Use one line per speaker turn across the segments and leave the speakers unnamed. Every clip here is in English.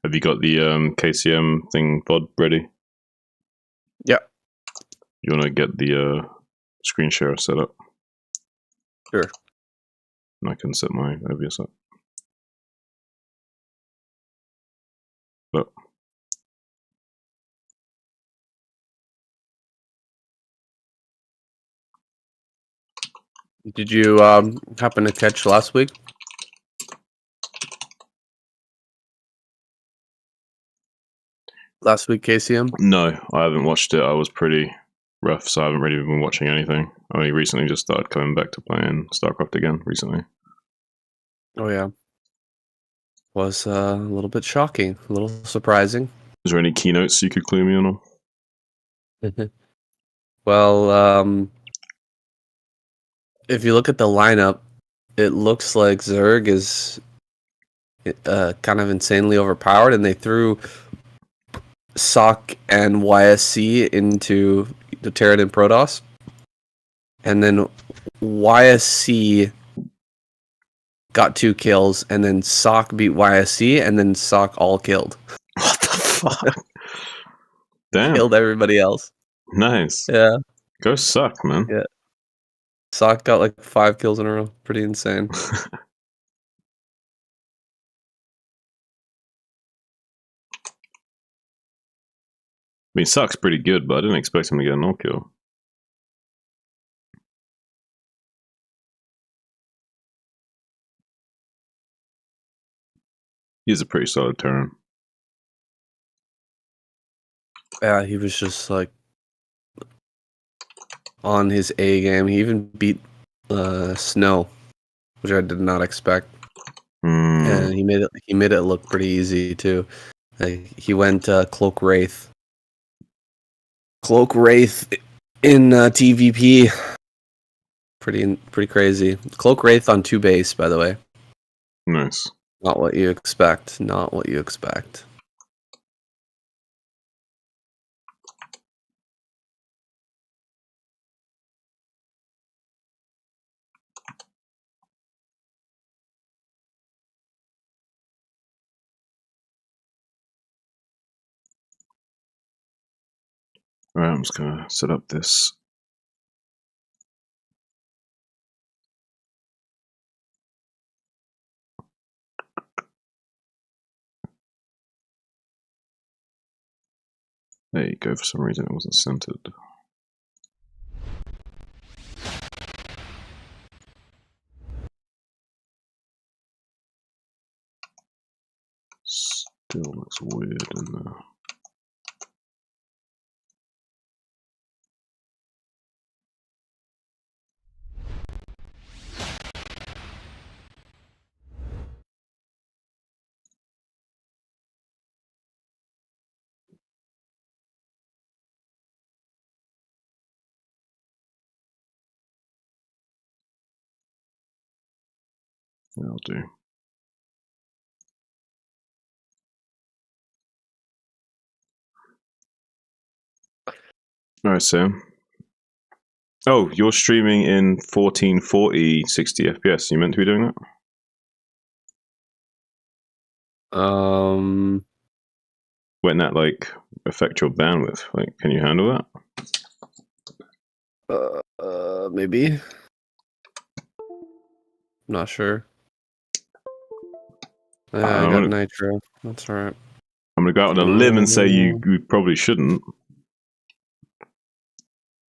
Have you got the KCM thing VOD ready?
Yeah.
You want to get the screen share set up?
Sure.
And I can set my OBS up. But
Did you happen to catch last week? Last week, KCM?
no, I haven't watched it. I was pretty rough, so I haven't really been watching anything. I only recently just started coming back to playing StarCraft again recently.
Oh yeah. Was a little bit shocking, a little surprising.
Is there any keynotes you could clue me on?
Well, if you look at the lineup, it looks like Zerg is kind of insanely overpowered, and they threw SOC and YSC into the Terran and Protoss. And then YSC got 2 kills, and then SOC beat YSC, and then SOC all killed.
What the fuck? Damn.
Killed everybody else.
Nice.
Yeah.
Go suck, man.
Yeah. SOC got like 5 kills in a row. Pretty insane.
I mean, Suck's pretty good, but I didn't expect him to get a no-kill. He's a pretty solid Terran.
Yeah, he was just like on his A game. He even beat Snow, which I did not expect. And he made it look pretty easy too. He went Cloak Wraith in TVP. Pretty crazy. Cloak Wraith on 2 base, by the way.
Nice.
Not what you expect. Not what you expect.
Alright, I'm just gonna set up this. There you go, for some reason it wasn't centered. Still looks weird in there. That'll do. Alright, Sam. Oh, you're streaming in 1440 60 FPS. You meant to be doing that? Wouldn't that like affect your bandwidth? Like, can you handle
that? Maybe. Not sure. Yeah, I got Nitro. That's alright.
I'm gonna go out on a limb and say you probably shouldn't.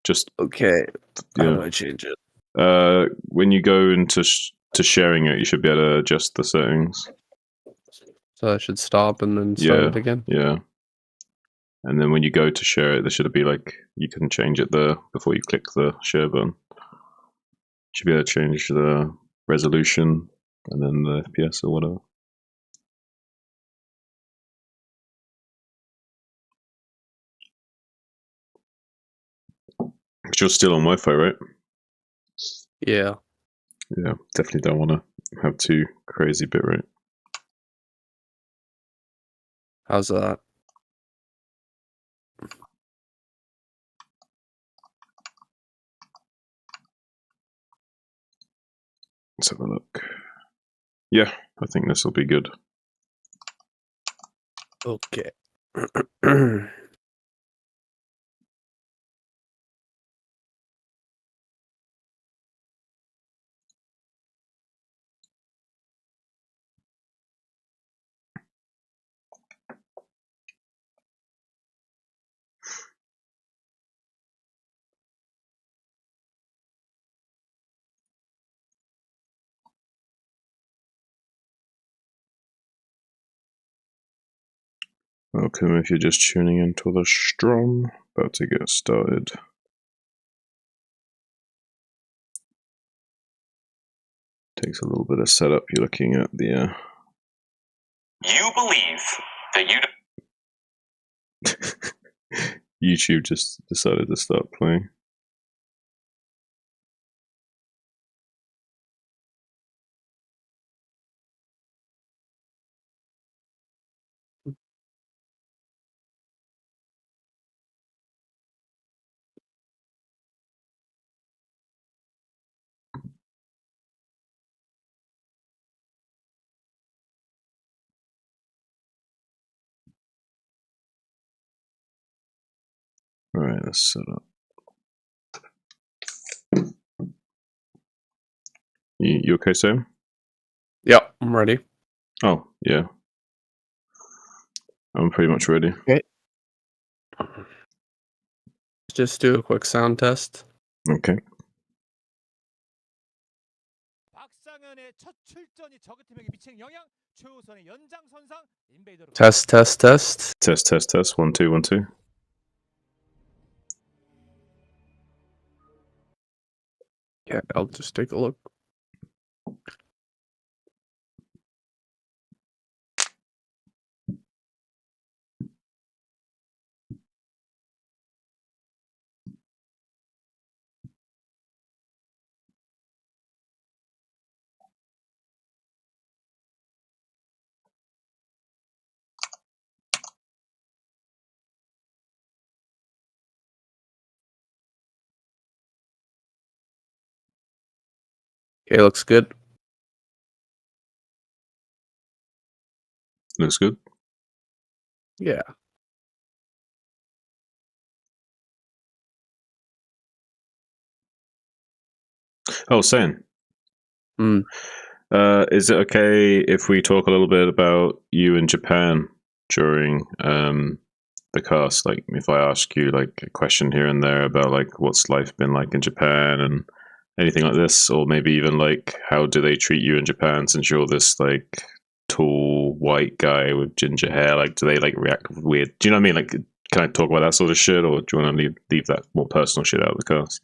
Just
okay. Yeah. How do I change
it? When you go into sharing it, you should be able to adjust the settings.
So I should stop and then start it again?
Yeah. And then when you go to share it, there should be like, you can change it there before you click the share button. You should be able to change the resolution and then the FPS or whatever. Because you're still on Wi-Fi, right?
Yeah.
Yeah, definitely don't want to have too crazy bitrate.
How's that?
Let's have a look. Yeah, I think this will be good.
Okay.
Welcome if you're just tuning into the stream. About to get started. Takes a little bit of setup. You're looking at the.
You believe that
YouTube just decided to start playing. All right, let's set up. You okay, Sam?
Yep, I'm ready.
Oh, yeah. I'm pretty much ready.
Okay. Just do a quick sound test.
Okay.
Test, test, test.
Test, test, test. 1, 2, 1, 2.
Yeah, I'll just take a look. Okay, looks good.
Looks good.
Yeah.
Oh, Sam.
Hmm.
Is it okay if we talk a little bit about you in Japan during the cast? Like, if I ask you like a question here and there about like what's life been like in Japan and anything like this, or maybe even like how do they treat you in Japan since you're this like tall white guy with ginger hair? Like, do they like react weird? Do you know what I mean? Like, can I talk about that sort of shit, or do you want to leave that more personal shit out of the cast?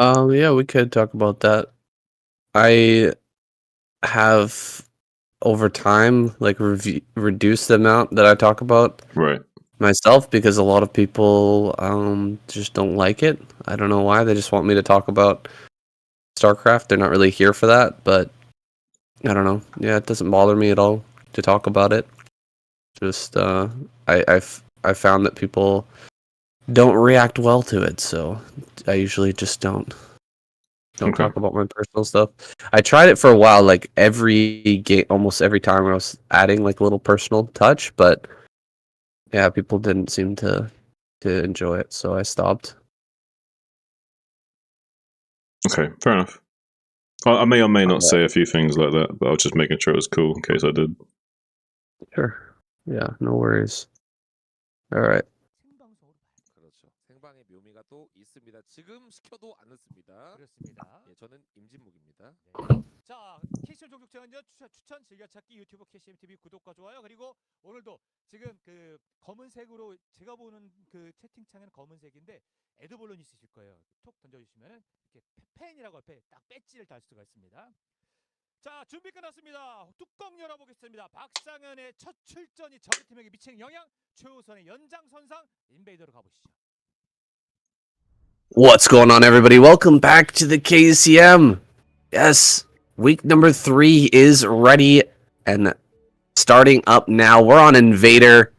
Yeah, we could talk about that. I have over time like reduced the amount that I talk about
Right.
myself because a lot of people just don't like it. I don't know why. They just want me to talk about StarCraft. They're not really here for that, but I don't know. Yeah, it doesn't bother me at all to talk about it. Just I found that people don't react well to it, so I usually just don't
Okay.
talk about my personal stuff. I tried it for a while, like every game, almost every time I was adding like a little personal touch, but yeah, people didn't seem to enjoy it, so I stopped.
Okay, fair enough. I may or may not
Alright.
say a few things like that, but I was just making sure it was cool in case I did.
Sure. Yeah, no worries. All right.
그렇죠. 생방의 묘미가 또 있습니다. 지금 시켜도 안 늦습니다.
그렇습니다.
예, 저는 임진묵입니다.
자, KCM 종족체는요 추천 즐겨찾기 유튜브 KCM TV 구독과 좋아요. 그리고 오늘도 지금 그 검은색으로 제가 보는 그 채팅창에는 검은색인데 에드볼론 있으실 거예요. 톡 던져주시면은 이렇게 팬이라고 옆에 딱 배지를 달 수가 있습니다. 자, 준비 끝났습니다. 뚜껑 열어보겠습니다. 박상현의 첫 출전이 적팀에게 미치는 영향, 최우선의 연장선상 인베이더로 가보시죠.
What's going on, everybody? Welcome back to the KCM. Yes, week number 3 is ready and starting up now. We're on Invader.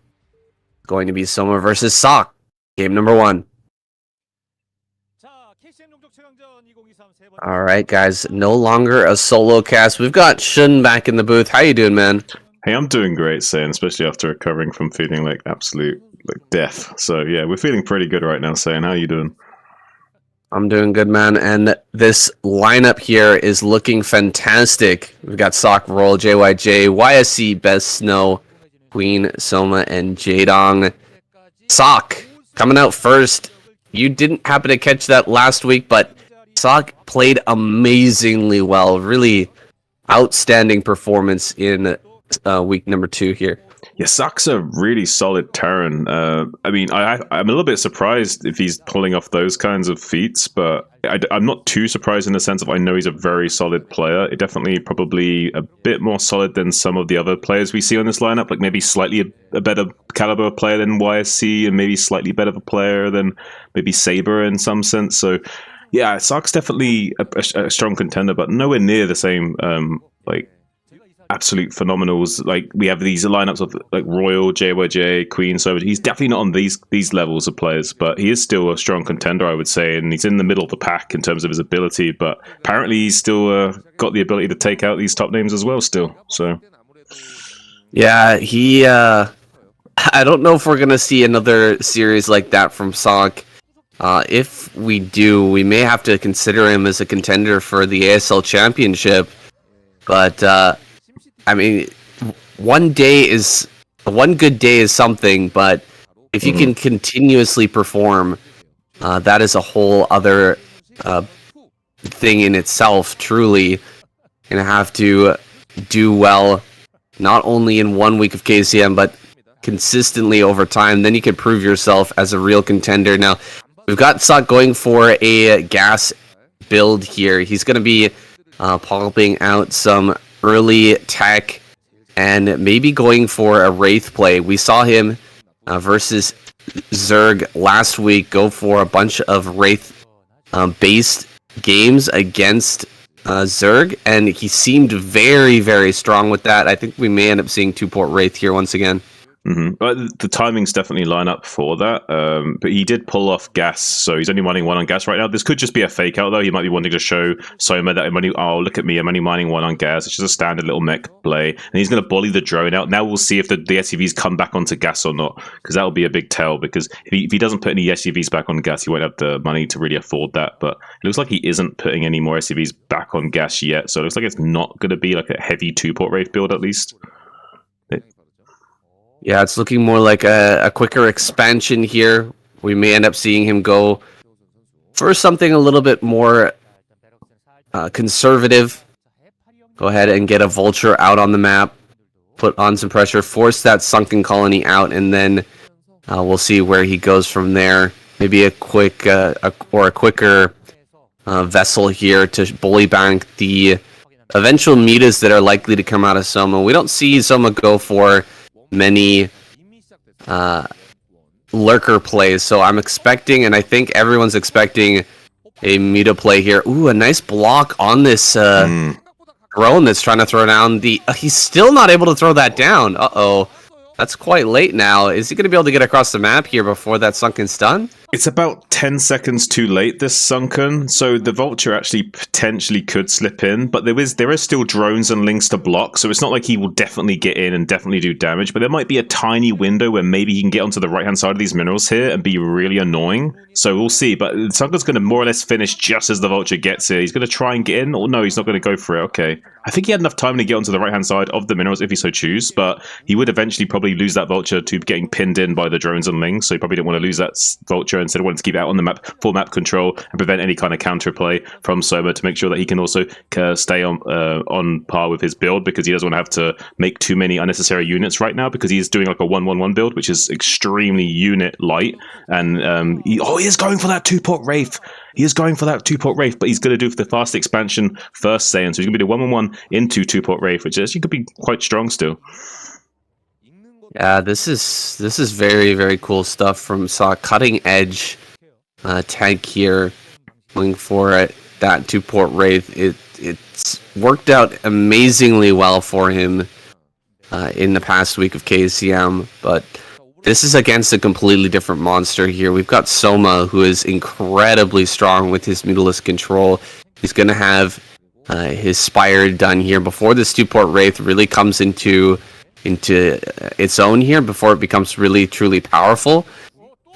Going to be Soma versus Sock. Game number 1.
자, KCM 종족 최강전 2023 세 번째.
All right, guys. No longer a solo cast. We've got Shun back in the booth. How you doing, man?
Hey, I'm doing great, Saiyan, especially after recovering from feeling like absolute death. So yeah, we're feeling pretty good right now, Saiyan. How are you doing?
I'm doing good, man. And this lineup here is looking fantastic. We've got Sock Roll, JYJ, YSC, Best Snow, Queen, Soma, and Jadong. Sock coming out first. You didn't happen to catch that last week, but Sock played amazingly well. Really outstanding performance in week number 2 here.
Yeah, Sock's a really solid Terran. I mean, I'm a little bit surprised if he's pulling off those kinds of feats, but I'm not too surprised in the sense of I know he's a very solid player. It definitely probably a bit more solid than some of the other players we see on this lineup, like maybe slightly a better caliber player than YSC and maybe slightly better of a player than maybe Saber in some sense. So yeah, Sock's definitely a strong contender, but nowhere near the same absolute phenomenals. Like we have these lineups of like Royal, JYJ, Queen, so he's definitely not on these levels of players, but he is still a strong contender, I would say, and he's in the middle of the pack in terms of his ability, but apparently he's still got the ability to take out these top names as well still. So
yeah, he I don't know if we're gonna see another series like that from Sock. If we do, we may have to consider him as a contender for the ASL Championship, but I mean, one good day is something, but if you can continuously perform, that is a whole other thing in itself. Truly, gonna have to do well, not only in 1 week of KCM, but consistently over time. Then you can prove yourself as a real contender. Now, we've got Sock going for a gas build here. He's gonna be popping out some early tech and maybe going for a Wraith play. We saw him versus Zerg last week go for a bunch of Wraith based games against Zerg, and he seemed very, very strong with that. I think we may end up seeing 2-port Wraith here once again.
But the timings definitely line up for that. But he did pull off gas, so he's only mining 1 on gas right now. This could just be a fake out, though. He might be wanting to show Soma that look at me, I'm only mining 1 on gas. It's just a standard little mech play. And he's going to bully the drone out. Now we'll see if the SUVs come back onto gas or not, because that'll be a big tell. Because if he doesn't put any SUVs back on gas, he won't have the money to really afford that. But it looks like he isn't putting any more SUVs back on gas yet. So it looks like it's not going to be like a heavy 2-port Wraith build, at least.
Yeah, it's looking more like a quicker expansion here. We may end up seeing him go for something a little bit more conservative. Go ahead and get a Vulture out on the map, put on some pressure, force that Sunken Colony out, and then we'll see where he goes from there. Maybe a quicker vessel here to bully bank the eventual metas that are likely to come out of Soma. We don't see Soma go for many lurker plays, so I'm expecting, and I think everyone's expecting, a meta play here. Ooh, a nice block on this drone that's trying to throw down the... he's still not able to throw that down. Uh-oh. That's quite late now. Is he going to be able to get across the map here before that Sunken stun?
It's about 10 seconds too late, this Sunken, so the Vulture actually potentially could slip in, but there is still drones and links to block, so it's not like he will definitely get in and definitely do damage, but there might be a tiny window where maybe he can get onto the right-hand side of these minerals here and be really annoying, so we'll see. But Sunken's going to more or less finish just as the Vulture gets here. He's going to try and get in, or no, he's not going to go for it. Okay. I think he had enough time to get onto the right-hand side of the minerals if he so choose, but he would eventually probably lose that Vulture to getting pinned in by the drones and links, so he probably didn't want to lose that Vulture. Instead, wanted to keep it out on the map, full map control, and prevent any kind of counterplay from Soma to make sure that he can also stay on par with his build, because he doesn't want to have to make too many unnecessary units right now, because he's doing like a 1-1-1 build, which is extremely unit light. And he is going for that 2-port Wraith. He is going for that 2-port Wraith, but he's going to do for the fast expansion first, Saiyan. So he's going to be the 1-1-1 into 2-port Wraith, which actually could be quite strong still.
Yeah, this is very, very cool stuff from Sock. Cutting edge tank here, going for it. That 2-port Wraith. It's worked out amazingly well for him in the past week of KCM, but this is against a completely different monster here. We've got Soma, who is incredibly strong with his Mutalisk control. He's going to have his Spire done here before this 2-port Wraith really comes into into its own here before it becomes really truly powerful.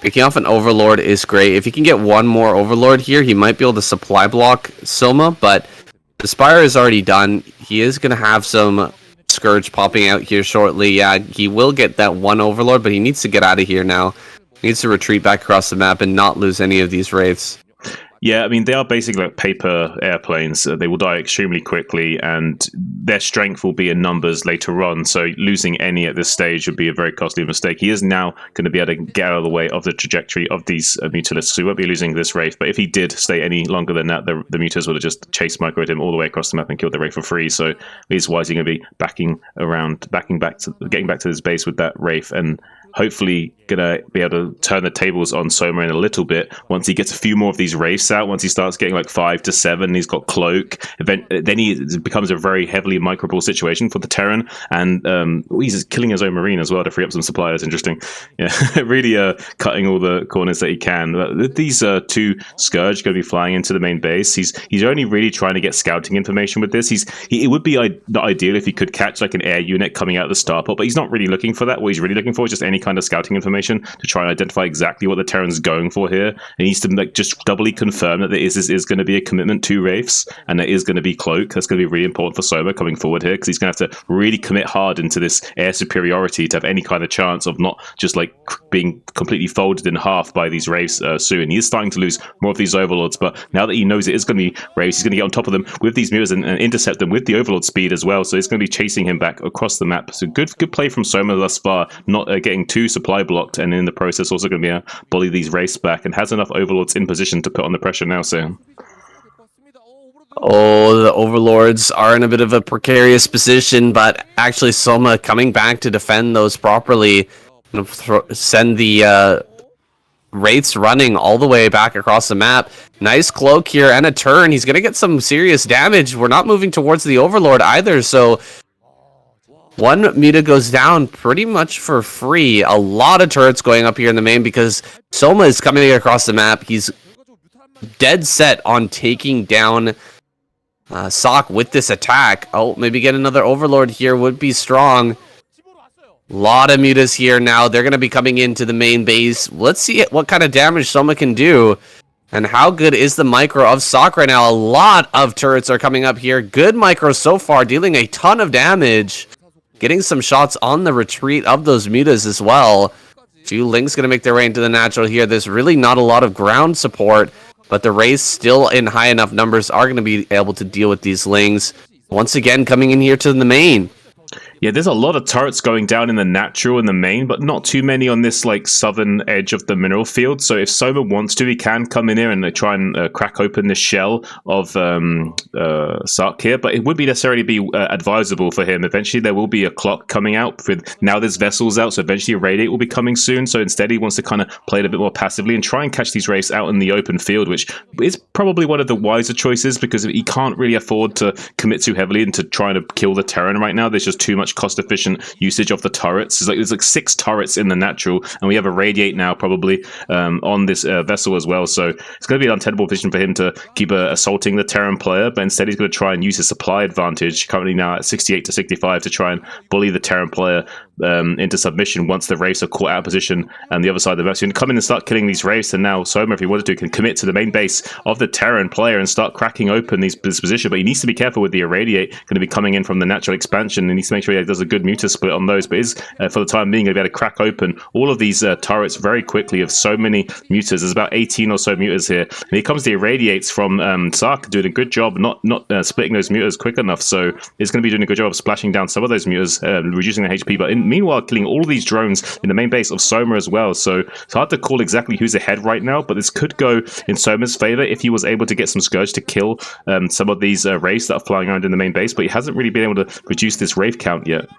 Picking off an Overlord is great. If he can get one more Overlord here, he might be able to supply block Soma, but the Spire is already done. He is going to have some Scourge popping out here shortly. Yeah, he will get that one Overlord, but he needs to get out of here now. He needs to retreat back across the map and not lose any of these Wraiths.
Yeah, I mean, they are basically like paper airplanes. They will die extremely quickly, and their strength will be in numbers later on, so losing any at this stage would be a very costly mistake. He is now going to be able to get out of the way of the trajectory of these Mutalisks, so he won't be losing this Wraith, but if he did stay any longer than that, the Mutas would have just chased microed him all the way across the map and killed the Wraith for free, so he's wisely going to be getting back to his base with that Wraith, and hopefully gonna be able to turn the tables on Soma in a little bit once he gets a few more of these Wraiths out. Once he starts getting like 5 to 7, he's got Cloak. Then it becomes a very heavily microable situation for the Terran, and he's killing his own Marine as well to free up some suppliers. Interesting, yeah, really cutting all the corners that he can. These two Scourge going to be flying into the main base. He's only really trying to get scouting information with this. It would be not ideal if he could catch like an air unit coming out of the starport, but he's not really looking for that. What he's really looking for is just any kind of scouting information to try and identify exactly what the Terran's going for here. And he needs to like just doubly confirm that there is going to be a commitment to Wraiths, and there is going to be Cloak. That's going to be really important for Soma coming forward here, because he's going to have to really commit hard into this air superiority to have any kind of chance of not just like being completely folded in half by these Wraiths soon. He is starting to lose more of these Overlords, but now that he knows it is going to be Wraiths, he's going to get on top of them with these mirrors and intercept them with the Overlord speed as well. So he's going to be chasing him back across the map. So good play from Soma thus far, not getting too supply blocked, and in the process also going to be able to bully these Wraiths back, and has enough Overlords in position to put on the pressure now. So
oh, the Overlords are in a bit of a precarious position, but actually Soma coming back to defend those properly. Send the Wraiths running all the way back across the map. Nice Cloak here and a turn. He's going to get some serious damage. We're not moving towards the Overlord either, so one Muta goes down pretty much for free. A lot of turrets going up here in the main because Soma is coming across the map. He's dead set on taking down Sok with this attack. Oh, maybe get another Overlord here would be strong. Lot of Mutas here now. They're going to be coming into the main base. Let's see what kind of damage Soma can do. And how good is the micro of Sok right now? A lot of turrets are coming up here. Good micro so far, dealing a ton of damage. Getting some shots on the retreat of those Mutas as well. Two Links going to make their way into the natural here. There's really not a lot of ground support, but the Wraiths still in high enough numbers are going to be able to deal with these Lings. Once again, coming in here to the main.
Yeah, there's a lot of turrets going down in the natural in the main, but not too many on this like southern edge of the mineral field. So if Soma wants to, he can come in here and try and crack open the shell of Sark here. But it would be necessarily be advisable for him. Eventually, there will be a clock coming out. Now there's vessels out, so eventually a radiate will be coming soon. So instead, he wants to kind of play it a bit more passively and try and catch these Wraiths out in the open field, which is probably one of the wiser choices because he can't really afford to commit too heavily into trying to kill the Terran right now. There's just too much cost-efficient usage of the turrets. There's like 6 turrets in the natural, and we have a radiate now probably on this vessel as well. So it's going to be an untenable position for him to keep assaulting the Terran player, but instead he's going to try and use his supply advantage, currently now at 68 to 65, to try and bully the Terran player into submission once the Wraiths are caught out of position and the other side of the map. So you can come in and start killing these Wraiths, and now Soma, if he wanted to, can commit to the main base of the Terran player and start cracking open this position. But he needs to be careful with the irradiate going to be coming in from the natural expansion, and he needs to make sure he does a good Muta split on those. But is for the time being going to be able to crack open all of these turrets very quickly of so many Mutas. There's about 18 or so Mutas here, and here comes the irradiates from Sark doing a good job not splitting those Mutas quick enough. So it's going to be doing a good job of splashing down some of those Mutas, reducing the HP, but meanwhile killing all of these drones in the main base of Soma as well. So it's hard to call exactly who's ahead right now, but this could go in Soma's favor if he was able to get some Scourge to kill some of these Wraiths that are flying around in the main base, but he hasn't really been able to reduce this Wraith count yet.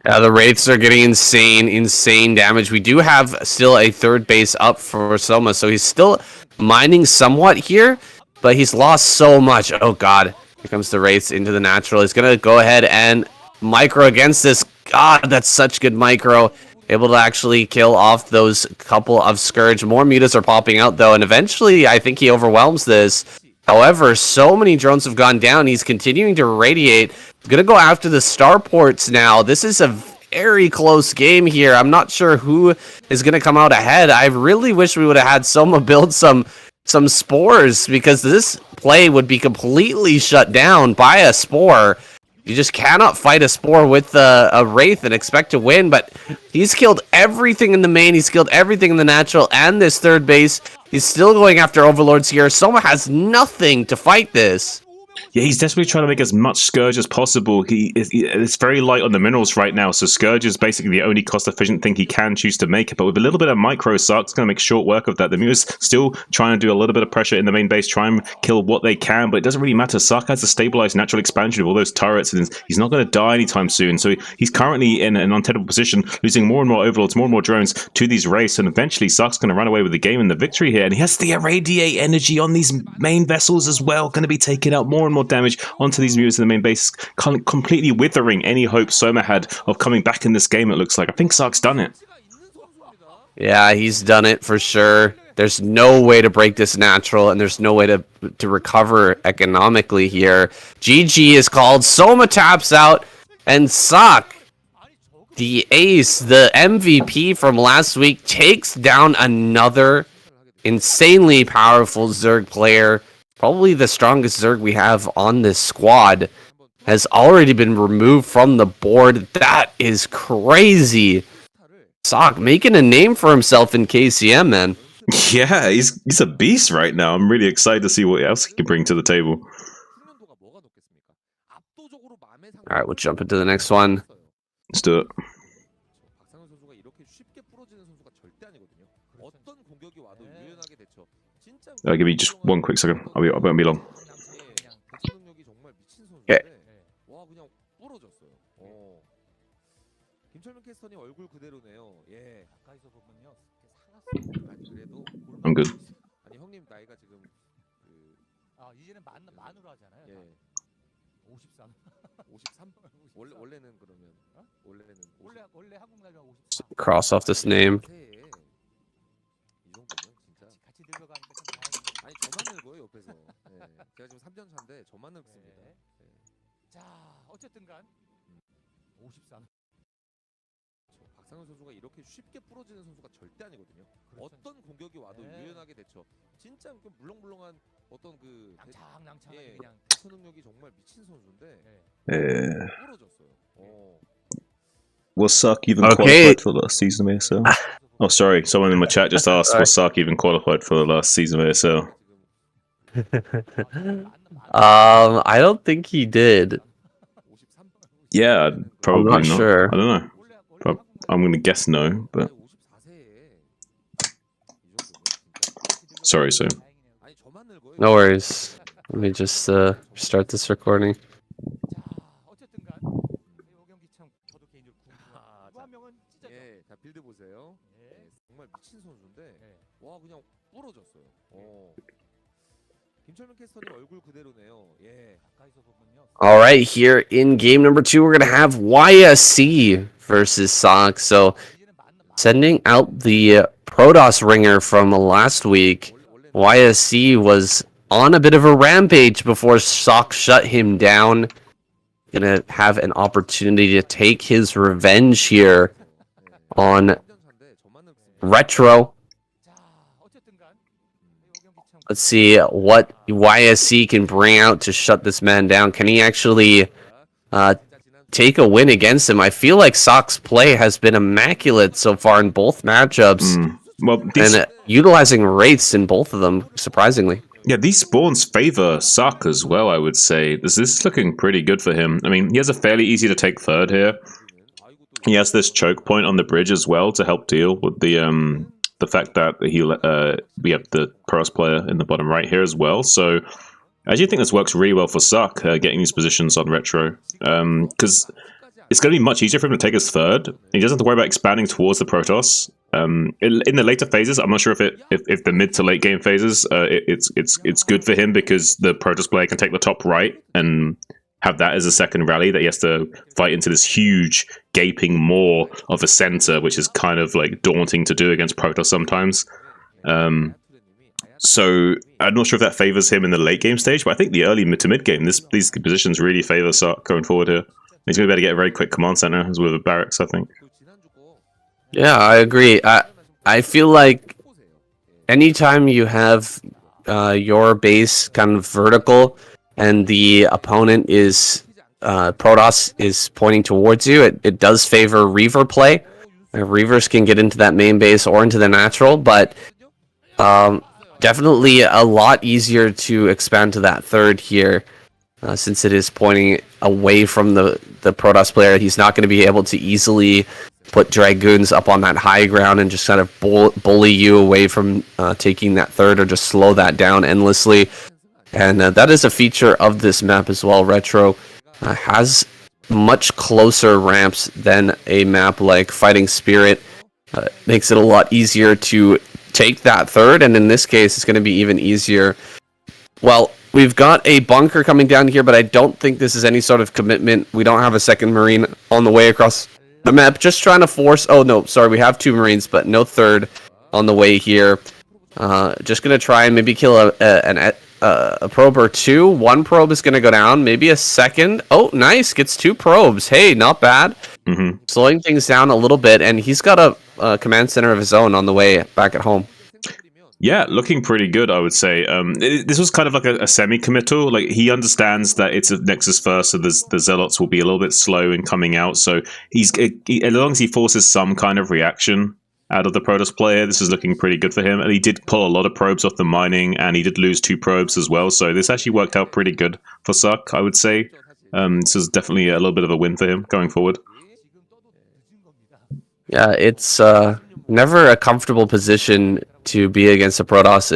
The Wraiths are getting insane damage. We do have still a third base up for Soma, so he's still mining somewhat here, but he's lost so much. Oh god, here comes the Wraiths into the natural. He's gonna go ahead and micro against this. God, that's such good micro. Able to actually kill off those couple of Scourge. More Mutas are popping out though, and eventually I think he overwhelms this. However, so many drones have gone down. He's continuing to radiate. Gonna go after the starports now. This is a very close game here. I'm not sure who is gonna come out ahead. I really wish we would have had Soma build some spores, because this play would be completely shut down by a spore. You just cannot fight a spore with a Wraith and expect to win, but he's killed everything in the main, he's killed everything in the natural, and this third base. He's still going after Overlords here. Soma has nothing to fight this.
Yeah, he's desperately trying to make as much Scourge as possible. It's very light on the minerals right now, so Scourge is basically the only cost-efficient thing he can choose to make it. But with a little bit of micro, Sark's going to make short work of that. The Muta's still trying to do a little bit of pressure in the main base, try and kill what they can, but it doesn't really matter. Sark has a stabilized natural expansion of all those turrets, and he's not going to die anytime soon. So he's currently in an untenable position, losing more and more Overlords, more and more drones to these Wraiths, and eventually Sark's going to run away with the game and the victory here. And he has the irradiate energy on these main vessels as well, going to be taking out more and more damage onto these Mutas in the main base, completely withering any hope Soma had of coming back in this game, it looks like. I think Sark's done it.
Yeah, he's done it for sure. There's no way to break this natural, and there's no way to recover economically here. GG is called, Soma taps out, and Sark, the ace, the MVP from last week, takes down another insanely powerful Zerg player. Probably the strongest Zerg we have on this squad has already been removed from the board. That is crazy. Sark making a name for himself in KCM, man.
Yeah, he's a beast right now. I'm really excited to see what else he can bring to the table.
Alright, we'll jump into the next one.
Let's do it. Give me just one quick second. I won't be long.
Okay.
I'm good.
이제는 만으로 하잖아요. 53. 53? 원래는 그러면 원래 한국 나이가 53.
Cross off this name.
같이 늙어가니까 좀 다행이네요.
아니 저만 늙어요 옆에서. 제가 지금 3년 차인데 저만 늙습니다.
자, 어쨌든간 53.
박상현 선수가 이렇게 쉽게 부러지는 선수가 절대 아니거든요. 어떤 공격이 와도 유연하게 대처. 진짜 물렁물렁한 어떤 그
낭창낭창하게 그냥
대처 능력이 정말 미친 선수인데 부러졌어요.
Was Sark even qualified for the last season of ASL? Oh, sorry. Someone in my chat just asked, was Sark even qualified for the last season of ASL?
I don't think he did.
Yeah, probably
I'm not sure.
I don't know. I'm going to guess no, but... Sorry, Sam.
No worries. Let me just start this recording.
자 빌드 보세요. 정말 미친 선수인데 와 그냥 부러졌어요. 김철민 캐스터님 얼굴 그대로네요. 가까이서 보면요.
All right, here in game number 2, we're gonna have YSC versus Sark. So, sending out the Protoss ringer from last week, YSC was on a bit of a rampage before Sark shut him down. Gonna have an opportunity to take his revenge here on Retro. Let's see what YSC can bring out to shut this man down. Can he actually take a win against him? I feel like Sark's play has been immaculate so far in both matchups.
Well,
and utilizing Wraiths in both of them, surprisingly.
Yeah, these spawns favor Sark as well, I would say. This is looking pretty good for him. I mean, he has a fairly easy to take third here. He has this choke point on the bridge as well to help deal with the fact that we have the Protoss player in the bottom right here as well. So I actually think this works really well for Sark, getting these positions on Retro. Because it's going to be much easier for him to take his third. He doesn't have to worry about expanding towards the Protoss. In the later phases, I'm not sure if the mid to late game phases, it's good for him because the Protoss player can take the top right and have that as a second rally that he has to fight into this huge gaping maw of a center, which is kind of like daunting to do against Protoss sometimes. So I'm not sure if that favors him in the late game stage, but I think the early to mid game, these positions really favor Sark going forward here. He's going to be able to get a very quick command center as with the barracks, I think.
Yeah, I agree. I feel like anytime you have your base kind of vertical and the opponent is Protoss is pointing towards you, it does favor Reaver play. Reavers can get into that main base or into the natural, but definitely a lot easier to expand to that third here, since it is pointing away from the Protoss player. He's not going to be able to easily put Dragoons up on that high ground and just kind of bully you away from taking that third, or just slow that down endlessly. And that is a feature of this map as well. Retro has much closer ramps than a map like Fighting Spirit. Makes it a lot easier to take that third, and in this case it's going to be even easier. Well, we've got a bunker coming down here, but I don't think this is any sort of commitment. We don't have a second Marine on the way across the map. Just trying to force... Oh, no, sorry, we have 2 Marines, but no third on the way here. Just going to try and maybe kill a probe or 2. 1 probe is going to go down, maybe a second. Oh, nice, gets 2 probes. Hey, not bad. Slowing things down a little bit, and he's got a command center of his own on the way back at home.
Yeah, looking pretty good, I would say. This was kind of like a semi-committal. Like, he understands that it's a Nexus first, so the Zealots will be a little bit slow in coming out. So as long as he forces some kind of reaction out of the Protoss player, this is looking pretty good for him. And he did pull a lot of probes off the mining, and he did lose 2 probes as well. So this actually worked out pretty good for Suck, I would say. This is definitely a little bit of a win for him going forward.
Yeah, it's never a comfortable position to be against a Protoss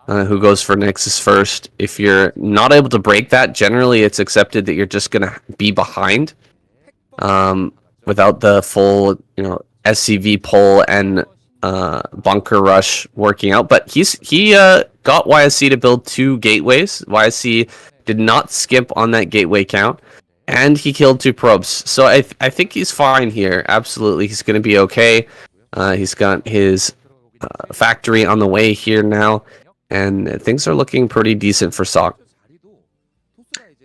who goes for Nexus first. If you're not able to break that, generally it's accepted that you're just going to be behind without the full, SCV pull and bunker rush working out. But he got YSC to build 2 gateways. YSC did not skip on that gateway count, and he killed 2 probes. So I think he's fine here. Absolutely, he's going to be okay. He's got his factory on the way here now, and things are looking pretty decent for Sock.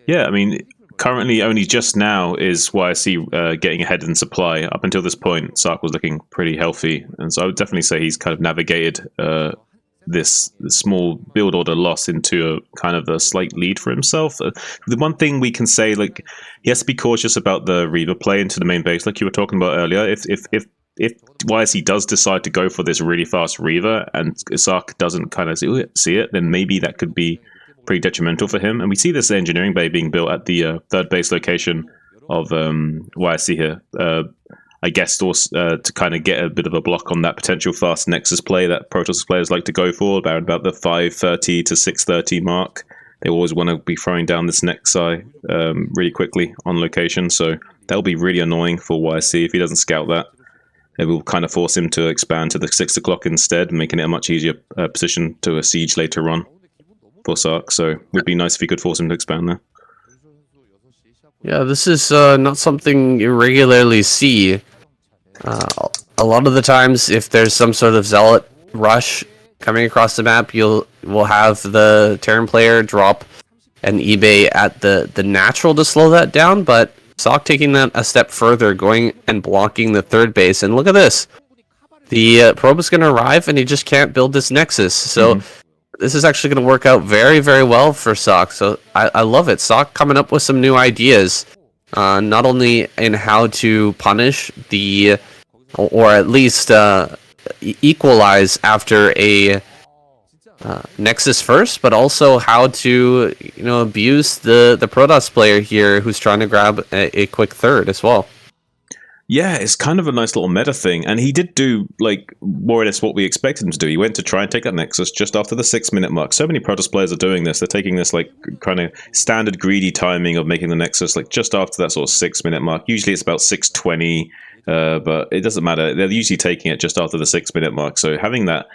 Yeah, I mean, currently only just now is YSC getting ahead in supply. Up until this point, Sark was looking pretty healthy, and so I would definitely say he's kind of navigated this small build order loss into a kind of a slight lead for himself. The one thing we can say, like, he has to be cautious about the Reaver play into the main base, like you were talking about earlier. If YSC does decide to go for this really fast Reaver and Sark doesn't kind of see it, then maybe that could be pretty detrimental for him. And we see this engineering bay being built at the third base location of YSC here. I guess also to kind of get a bit of a block on that potential fast Nexus play that Protoss players like to go for, about the 5:30 to 6:30 mark. They always want to be throwing down this Nexi really quickly on location, so that'll be really annoying for YSC if he doesn't scout that. It will kind of force him to expand to the 6 o'clock instead, making it a much easier position to a siege later on for Sark. So it would be nice if he could force him to expand there.
Yeah, this is not something you regularly see. A lot of the times, if there's some sort of Zealot rush coming across the map, will have the Terran player drop an eBay at the natural to slow that down, but Sock taking that a step further, going and blocking the third base, and look at this. The probe is going to arrive, and he just can't build this Nexus. So this is actually going to work out very, very well for Sock. So I love it. Sock coming up with some new ideas, not only in how to punish or at least equalize after a Nexus first, but also how to abuse the Protoss player here who's trying to grab a quick third as well.
Yeah, it's kind of a nice little meta thing, and he did do like more or less what we expected him to do. He went to try and take that Nexus just after the 6-minute mark. So many Protoss players are doing this. They're taking this like kind of standard greedy timing of making the Nexus like just after that sort of 6-minute mark. Usually it's about 6:20. But it doesn't matter. They're usually taking it just after the 6-minute mark. So having that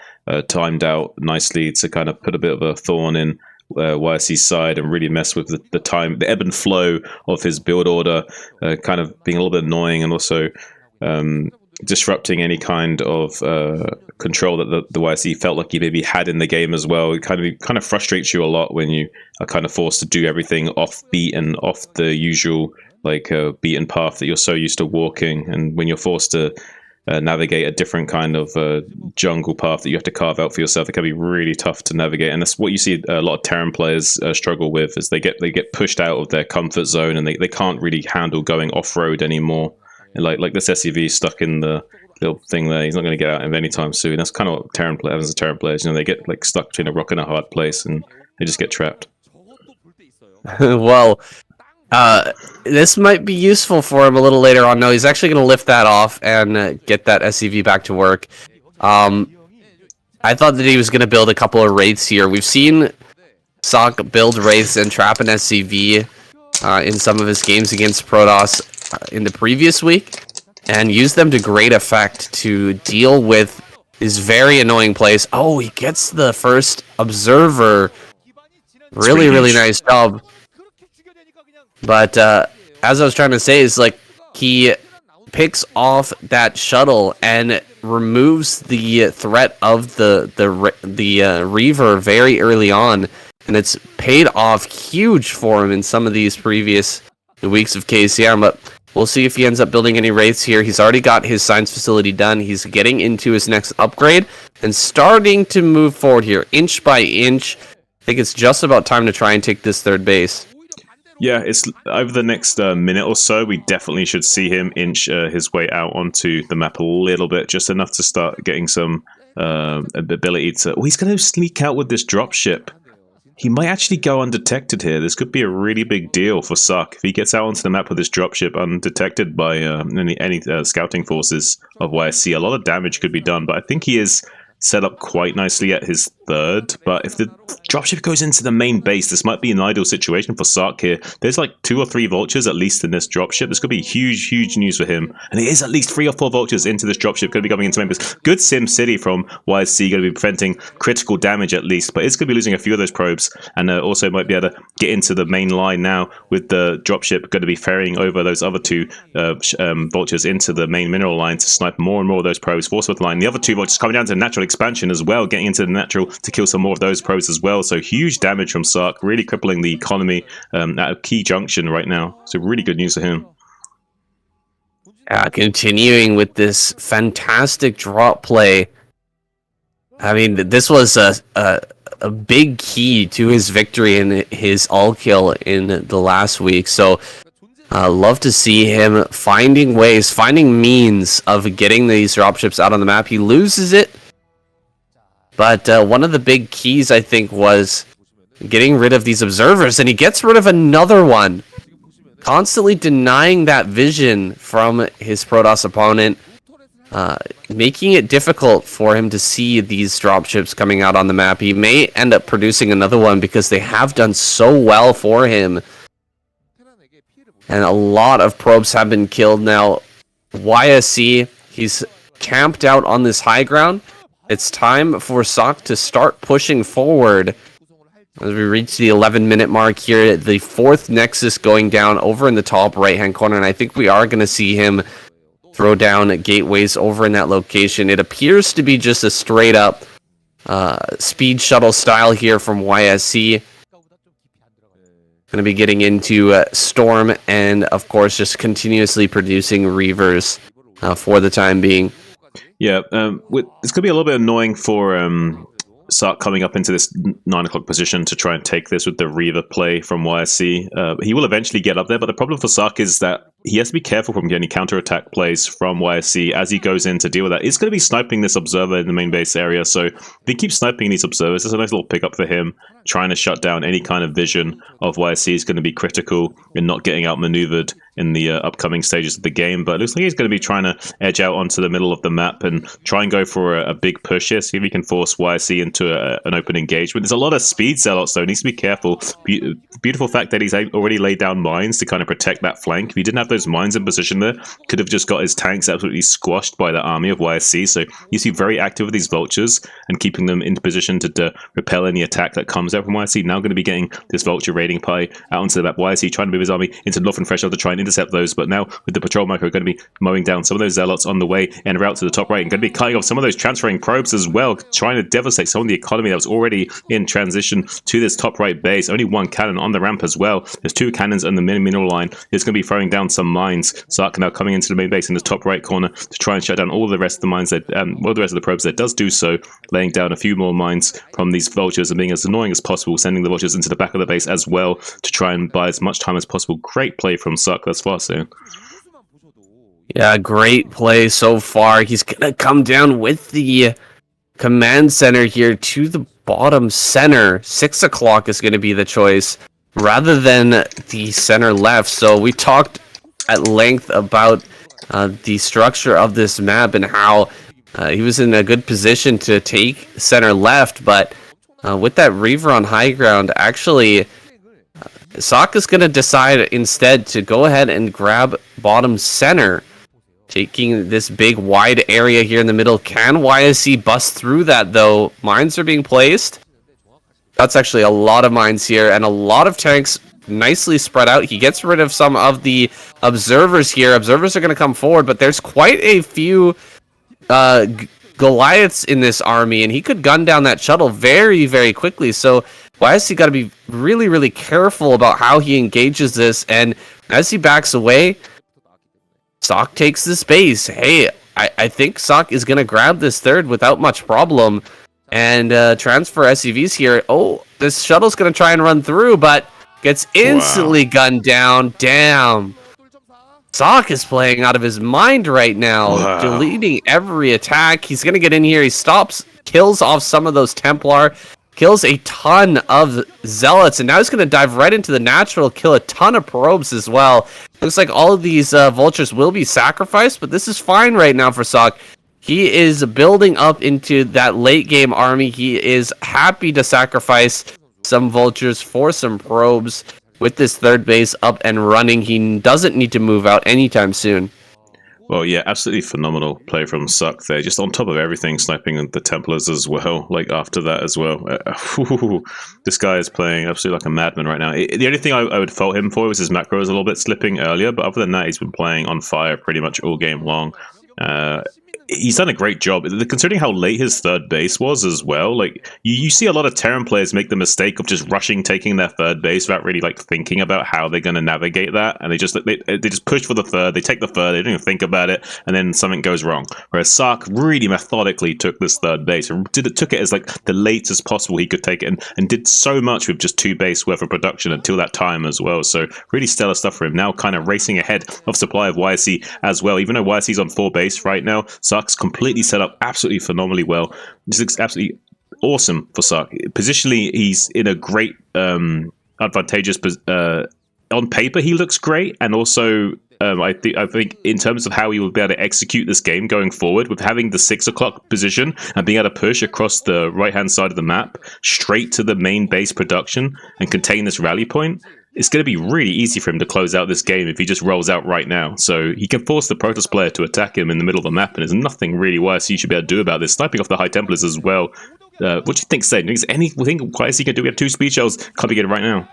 timed out nicely to kind of put a bit of a thorn in YSC's side and really mess with the time, the ebb and flow of his build order, kind of being a little bit annoying, and also disrupting any kind of control that the YSC felt like he maybe had in the game as well. It kind of frustrates you a lot when you are kind of forced to do everything off beat and off the usual beaten path that you're so used to walking, and when you're forced to navigate a different kind of jungle path that you have to carve out for yourself, it can be really tough to navigate. And that's what you see a lot of Terran players struggle with, is they get pushed out of their comfort zone, and they can't really handle going off-road anymore. And like this SCV stuck in the little thing there, he's not going to get out of any time soon. That's kind of what Terran happens to Terran players. You know, they get like stuck between a rock and a hard place, and they just get trapped.
Well, this might be useful for him a little later on. No, he's actually going to lift that off and get that SCV back to work. I thought that he was going to build a couple of wraiths here. We've seen Sock build wraiths and trap an SCV in some of his games against Protoss in the previous week, and use them to great effect to deal with his very annoying plays. Oh, he gets the first observer. Really, really nice job. But as I was trying to say, is like he picks off that shuttle and removes the threat of the Reaver very early on, and it's paid off huge for him in some of these previous weeks of KCM. But we'll see if he ends up building any wraiths here. He's already got his science facility done. He's getting into his next upgrade and starting to move forward here, inch by inch. I think it's just about time to try and take this third base.
Yeah, it's over the next minute or so, we definitely should see him inch his way out onto the map a little bit, just enough to start getting some ability to... Oh, he's going to sneak out with this dropship. He might actually go undetected here. This could be a really big deal for Suck. If he gets out onto the map with this dropship undetected by any scouting forces of YSC, a lot of damage could be done, but I think he is set up quite nicely at his third. But if the dropship goes into the main base, this might be an ideal situation for Sark here. There's like 2 or 3 vultures at least in this dropship. This could be huge news for him. And it is at least 3 or 4 vultures into this dropship going to be coming into main base. Good Sim City from YSC, going to be preventing critical damage at least, but it's going to be losing a few of those probes, and also might be able to get into the main line now with the dropship going to be ferrying over those other 2 vultures into the main mineral line to snipe more and more of those probes, force with the line. The other 2 vultures coming down to natural expansion as well, getting into the natural to kill some more of those probes as well. So huge damage from Sark, really crippling the economy at a key junction right now. So really good news for him.
Continuing with this fantastic drop play. I mean, this was a big key to his victory and his all kill in the last week. So love to see him finding ways, finding means of getting these dropships out on the map. He loses it, but one of the big keys, I think, was getting rid of these observers, and he gets rid of another one, constantly denying that vision from his Protoss opponent, making it difficult for him to see these dropships coming out on the map. He may end up producing another one because they have done so well for him, and a lot of probes have been killed now. YSC, he's camped out on this high ground. It's time for Sok to start pushing forward as we reach the 11-minute mark here. The 4th Nexus going down over in the top right-hand corner, and I think we are going to see him throw down gateways over in that location. It appears to be just a straight-up speed shuttle style here from YSC. Going to be getting into Storm and, of course, just continuously producing Reavers for the time being.
Yeah, it's going to be a little bit annoying for Sark coming up into this 9 o'clock position to try and take this with the Reaver play from YSC. He will eventually get up there, but the problem for Sark is that he has to be careful from getting counter-attack plays from YSC as he goes in to deal with that. He's going to be sniping this observer in the main base area, so if he keeps sniping these observers, it's a nice little pickup for him. Trying to shut down any kind of vision of YSC is going to be critical in not getting outmaneuvered in the upcoming stages of the game, but it looks like he's going to be trying to edge out onto the middle of the map and try and go for a big push here, see if he can force YSC into an open engagement. There's a lot of speed zealots, though. He needs to be careful. Beautiful fact that he's already laid down mines to kind of protect that flank. If he didn't have those mines in position there, could have just got his tanks absolutely squashed by the army of YSC. So he's very active with these vultures and keeping them in position to repel any attack that comes out from YSC. Now going to be getting this vulture raiding pie out onto the map. YSC trying to move his army into Northern Threshold to try and intercept those, but now with the patrol micro going to be mowing down some of those zealots on the way en route to the top right, and going to be cutting off some of those transferring probes as well, trying to devastate some of the economy that was already in transition to this top right base. Only one cannon on the ramp as well. There's two cannons on the mineral line. It's going to be throwing down some mines. Sark now coming into the main base in the top right corner to try and shut down all the rest of the mines that, all the rest of the probes that does do so, laying down a few more mines from these vultures and being as annoying as possible, sending the vultures into the back of the base as well to try and buy as much time as possible. Great play from Sark thus far, so.
Yeah, great play so far. He's gonna come down with the command center here to the bottom center. 6 o'clock is gonna be the choice rather than the center left. So we talked at length about the structure of this map and how he was in a good position to take center left, but with that Reaver on high ground, actually Sark is going to decide instead to go ahead and grab bottom center, taking this big wide area here in the middle. Can YSC bust through that though? Mines are being placed. That's actually a lot of mines here and a lot of tanks nicely spread out. He gets rid of some of the observers here. Observers are going to come forward, but there's quite a few Goliaths in this army, and he could gun down that shuttle very, very quickly. So YSC got to be really, really careful about how he engages this. And as he backs away, Sark takes this base. Hey, I think Sark is going to grab this third without much problem and transfer SCVs here. Oh, this shuttle's going to try and run through, but gets instantly gunned down. Damn. Sark is playing out of his mind right now, deleting every attack. He's going to get in here. He stops, kills off some of those Templar, kills a ton of Zealots, and now he's going to dive right into the natural, kill a ton of probes as well. Looks like all of these vultures will be sacrificed, but this is fine right now for Sark. He is building up into that late game army. He is happy to sacrifice some vultures for some probes. With this third base up and running, he doesn't need to move out anytime soon.
Well, yeah, absolutely phenomenal play from Sark there. Just on top of everything, sniping the Templars as well, like after that as well. This guy is playing absolutely like a madman right now. The only thing I would fault him for was his macros a little bit slipping earlier, but other than that, he's been playing on fire pretty much all game long. He's done a great job, considering how late his third base was as well. Like you see a lot of Terran players make the mistake of just rushing, taking their third base without really like thinking about how they're going to navigate that, and they just push for the third. They take the third. They don't even think about it, and then something goes wrong. Whereas Sark really methodically took this third base and took it as like the latest possible he could take it, and did so much with just 2 base worth of production until that time as well. So really stellar stuff for him. Now kind of racing ahead of supply of YSC as well. Even though YSC's on 4 base right now, Sark's completely set up absolutely phenomenally well. This looks absolutely awesome for Sark. Positionally, he's in a great advantageous on paper he looks great, and also I think in terms of how he will be able to execute this game going forward, with having the 6 o'clock position and being able to push across the right hand side of the map straight to the main base production and contain this rally point, it's going to be really easy for him to close out this game if he just rolls out right now. So he can force the Protoss player to attack him in the middle of the map, and there's nothing really YSC should be able to do about this. Sniping off the High Templars as well. What do you think, Satan? Is anything YSC can do? We have 2 speed shells coming in right now.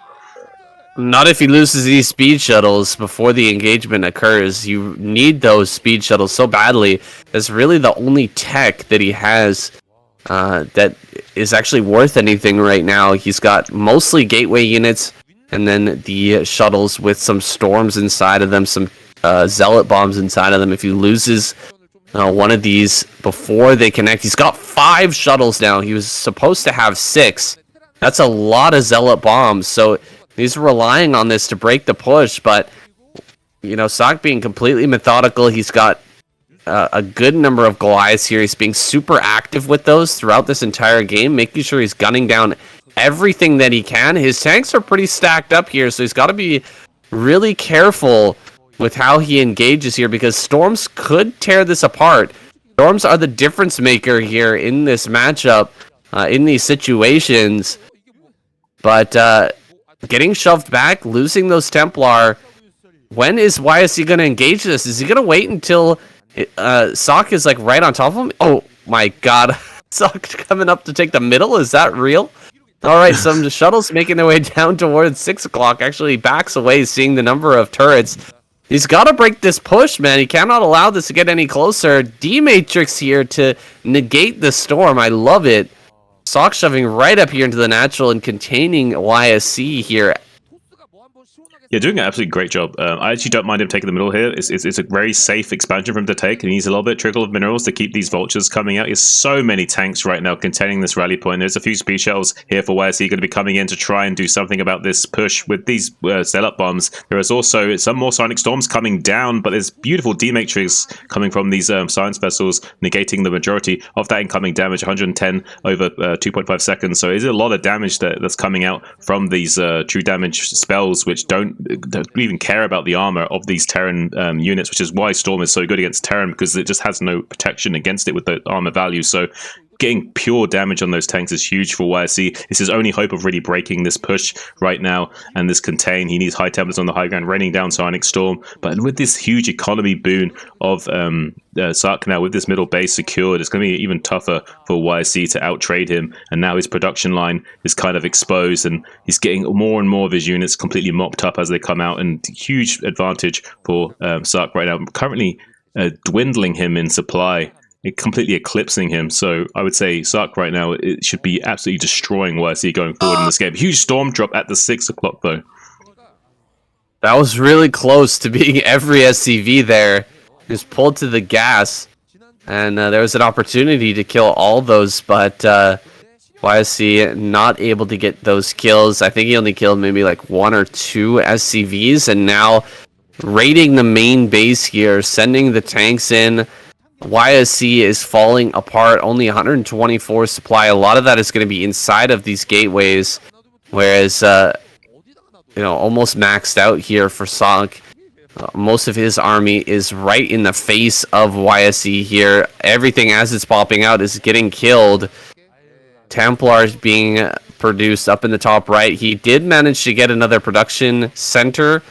Not if he loses these speed shuttles before the engagement occurs. You need those speed shuttles so badly. That's really the only tech that he has that is actually worth anything right now. He's got mostly gateway units, and then the shuttles with some storms inside of them, some zealot bombs inside of them. If he loses one of these before they connect, he's got 5 shuttles now. He was supposed to have 6. That's a lot of zealot bombs. So he's relying on this to break the push. But, you know, Sark being completely methodical. He's got a good number of Goliaths here. He's being super active with those throughout this entire game, making sure he's gunning down everything that he can. His tanks are pretty stacked up here, so he's got to be really careful with how he engages here, because storms could tear this apart. Storms are the difference maker here in this matchup, in these situations. But getting shoved back, losing those Templar, when is YSC going to engage this? Is he going to wait until Sock is like right on top of him? Oh my god. Sock coming up to take the middle? Is that real? Alright, some shuttles making their way down towards 6 o'clock. Actually backs away, seeing the number of turrets. He's got to break this push, man. He cannot allow this to get any closer. D-Matrix here to negate the storm. I love it. Sock shoving right up here into the natural and containing YSC here.
Yeah, doing an absolutely great job. I actually don't mind him taking the middle here. It's a very safe expansion for him to take. He needs a little bit of trickle of minerals to keep these vultures coming out. There's so many tanks right now containing this rally point. There's a few speed shells here for YSC going to be coming in to try and do something about this push with these setup bombs. There is also some more Sonic Storms coming down, but there's beautiful D-Matrix coming from these science vessels, negating the majority of that incoming damage, 110 over 2.5 seconds. So there's a lot of damage that's coming out from these true damage spells, which don't even care about the armor of these Terran units, which is why Storm is so good against Terran, because it just has no protection against it with the armor value. So getting pure damage on those tanks is huge for YSC. It's his only hope of really breaking this push right now and this contain. He needs high temperatures on the high ground, raining down Sonic Storm. But with this huge economy boon of Sark now, with this middle base secured, it's going to be even tougher for YSC to out-trade him. And now his production line is kind of exposed, and he's getting more and more of his units completely mopped up as they come out. And huge advantage for Sark right now. Currently dwindling him in supply, completely eclipsing him. So I would say Sark right now, it should be absolutely destroying YSC going forward in this game. Huge storm drop at the 6 o'clock though.
That was really close to being every SCV there. He was pulled to the gas, and there was an opportunity to kill all those, but YSC not able to get those kills. I think he only killed maybe like 1 or 2 SCVs, and now raiding the main base here, sending the tanks in. YSC is falling apart, only 124 supply. A lot of that is going to be inside of these gateways, whereas, almost maxed out here for Sonic. Most of his army is right in the face of YSC here. Everything as it's popping out is getting killed. Templars being produced up in the top right. He did manage to get another production center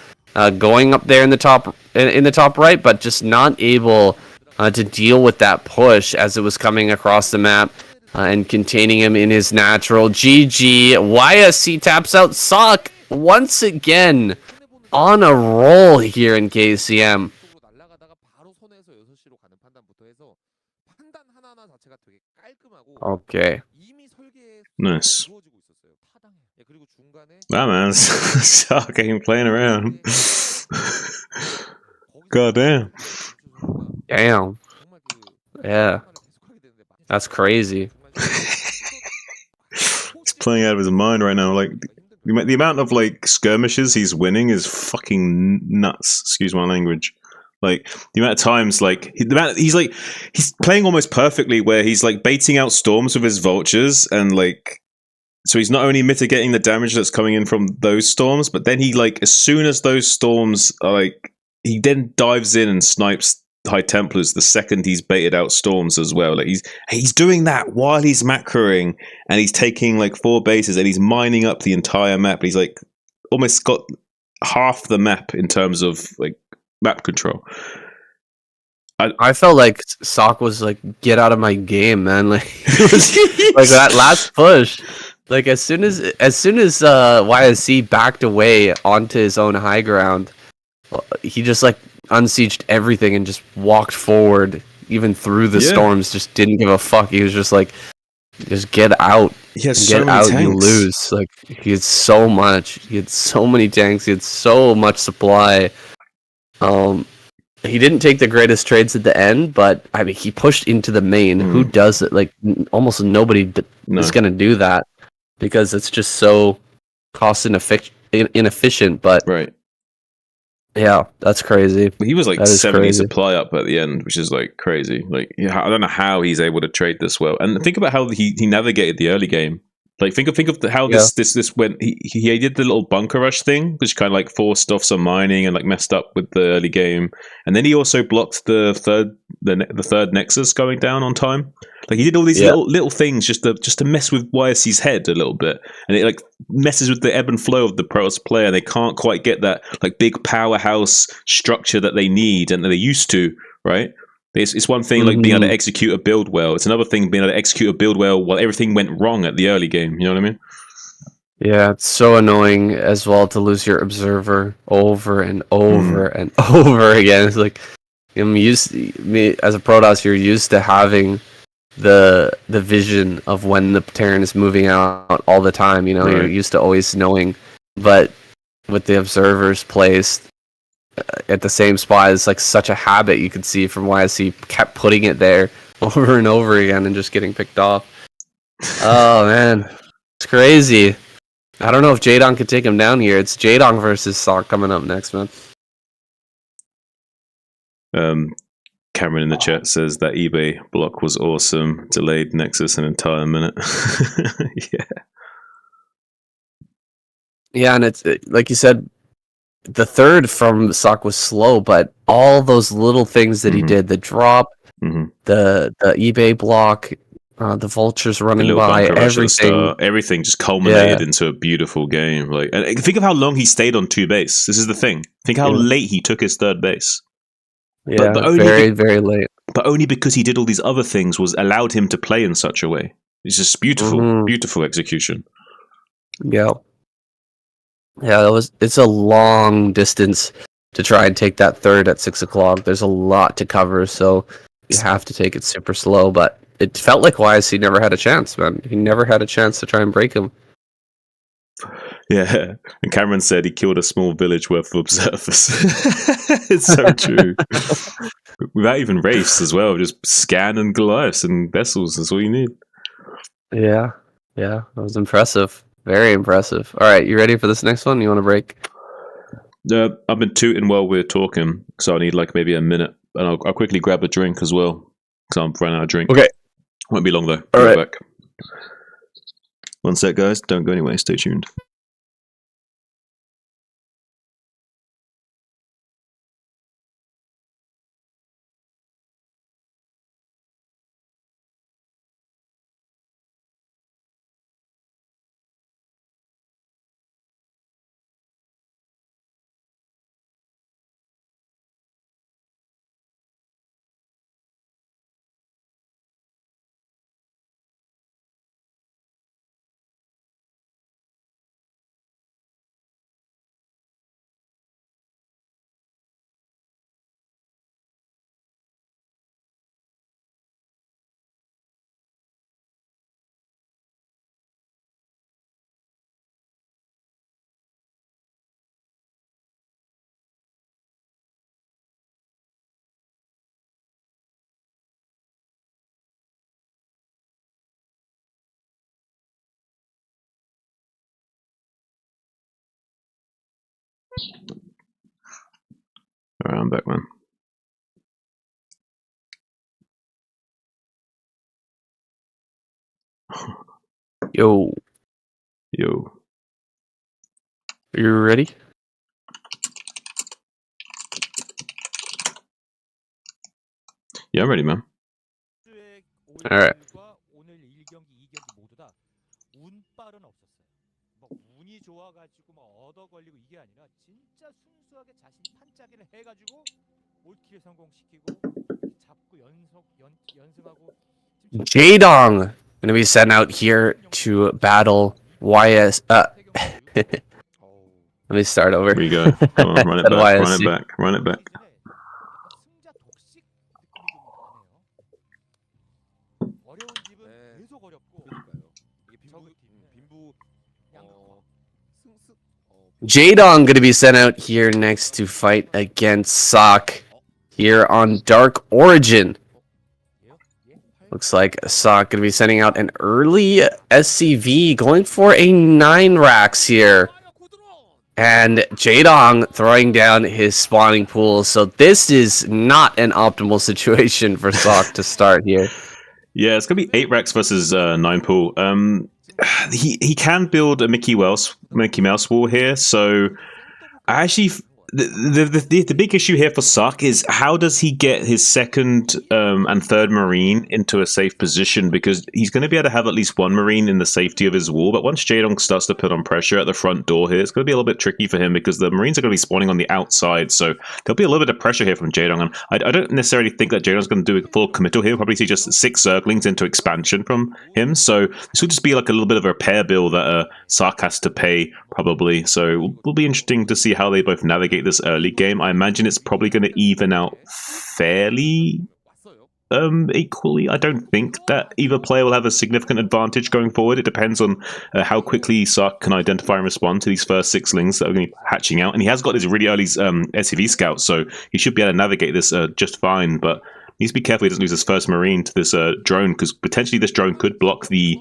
going up there in the top right, but just not able to deal with that push as it was coming across the map and containing him in his natural. GG. YSC taps out Sock once again on a roll here in KCM. Okay.
Nice. Wow, man. Sock ain't playing around. God damn.
Damn. Yeah. That's crazy.
He's playing out of his mind right now. Like, the amount of, like, skirmishes he's winning is fucking nuts. Excuse my language. Like, the amount of times, like, he's playing almost perfectly where he's, like, baiting out storms with his vultures, and, like, so he's not only mitigating the damage that's coming in from those storms, but then he, like, as soon as those storms are, like, he then dives in and snipes High Templars the second he's baited out storms as well. Like, he's doing that while he's macroing, and he's taking, like, 4 bases, and he's mining up the entire map. He's, like, almost got half the map in terms of, like, map control.
I felt like Sock was like, get out of my game, man. Like, it was, like that last push. Like, as soon as YSC backed away onto his own high ground, he just like unsieged everything and just walked forward, even through the storms. Just didn't give a fuck. He was just like, just get out.
He has so many tanks.
You lose. Like, he had so much. He had so many tanks. He had so much supply. He didn't take the greatest trades at the end, but I mean, he pushed into the main. Who does it? Like, almost nobody is going to do that, because it's just so cost inefficient. But
right,
yeah, that's crazy.
He was like 70 supply up at the end, which is like crazy. Like, I don't know how he's able to trade this well. And think about how he navigated the early game. Like think of how
Yeah.
this went. He did the little bunker rush thing, which kind of like forced off some mining and like messed up with the early game. And then he also blocked the third Nexus going down on time. Like he did all these little things just to mess with YSC's head a little bit, and it like messes with the ebb and flow of the Protoss player. They can't quite get that like big powerhouse structure that they need and that they used to, right? It's one thing like being able to execute a build well. It's another thing being able to execute a build well while everything went wrong at the early game. You know what I mean?
Yeah, it's so annoying as well to lose your observer over and over and over again. It's like me as a Protoss, you're used to having the vision of when the Terran is moving out all the time. You know, you're used to always knowing, but with the observers placed at the same spot, it's like such a habit you could see from YSC kept putting it there over and over again and just getting picked off. Oh man, it's crazy. I don't know if Jadong could take him down here. It's Jadong versus Sock coming up next, man.
Cameron in the chat says that eBay block was awesome. Delayed Nexus an entire minute.
Yeah, and it's like you said, the third from Sock was slow, but all those little things that he did, the drop, the eBay block, the vultures running by,
everything just culminated into a beautiful game. Like, and think of how long he stayed on 2 base. This is the thing. Think how late he took his third base.
Yeah, but very late.
But only because he did all these other things allowed him to play in such a way. It's just beautiful, beautiful execution.
Yeah. Yeah, it's a long distance to try and take that third at 6 o'clock. There's a lot to cover, so you have to take it super slow. But it felt like YSC never had a chance, man. He never had a chance to try and break him.
Yeah, and Cameron said he killed a small village worth of observers. It's so true. Without even wraiths as well, just scan and Goliaths and vessels. That's all you need.
Yeah, that was impressive. Very impressive. All right, you ready for this next one? You want to break?
I've been tooting while we're talking, so I need like maybe a minute, and I'll quickly grab a drink as well, because I'm running out of drink.
Okay.
Won't be long though.
All right.
Back. One sec, guys. Don't go anywhere. Stay tuned. All right, I'm back, man.
Yo. You ready?
Yeah, I'm ready, man.
All right.
오늘 1경기, 2경기 모두 다 운빨은 없었어요. 뭐 운이 좋아가지고 막 얻어 걸리고 이게 아니라 진짜 순수하게 자신이 판짜기를 해가지고 올킬을 성공시키고 잡고 연승하고.
Jadong gonna be sent out here to battle YS. Let me start over.
Here we go. Come on, run it back. Run it back.
Jadong gonna be sent out here next to fight against Sock here on Dark Origin. Looks like Sock gonna be sending out an early SCV, going for a 9 racks here. And Jadong throwing down his spawning pool. So this is not an optimal situation for Sock to start here.
Yeah, it's gonna be 8 racks versus 9 pool. he can build a Mickey Mouse wall here. So I actually the big issue here for Sark is how does he get his second and third Marine into a safe position, because he's going to be able to have at least one Marine in the safety of his wall, but once Jaedong starts to put on pressure at the front door here, it's going to be a little bit tricky for him because the Marines are going to be spawning on the outside, so there'll be a little bit of pressure here from Jaedong, and I don't necessarily think that Jaedong's going to do a full committal here. We'll probably see just 6 Zerglings into expansion from him, so this will just be like a little bit of a repair bill that Sark has to pay probably, so it will be interesting to see how they both navigate this early game. I imagine it's probably going to even out fairly equally. I don't think that either player will have a significant advantage going forward. It depends on how quickly Sark can identify and respond to these first 6 lings that are going to be hatching out. And he has got his really early SCV scouts, so he should be able to navigate this just fine, but needs to be careful he doesn't lose his first Marine to this drone, because potentially this drone could block the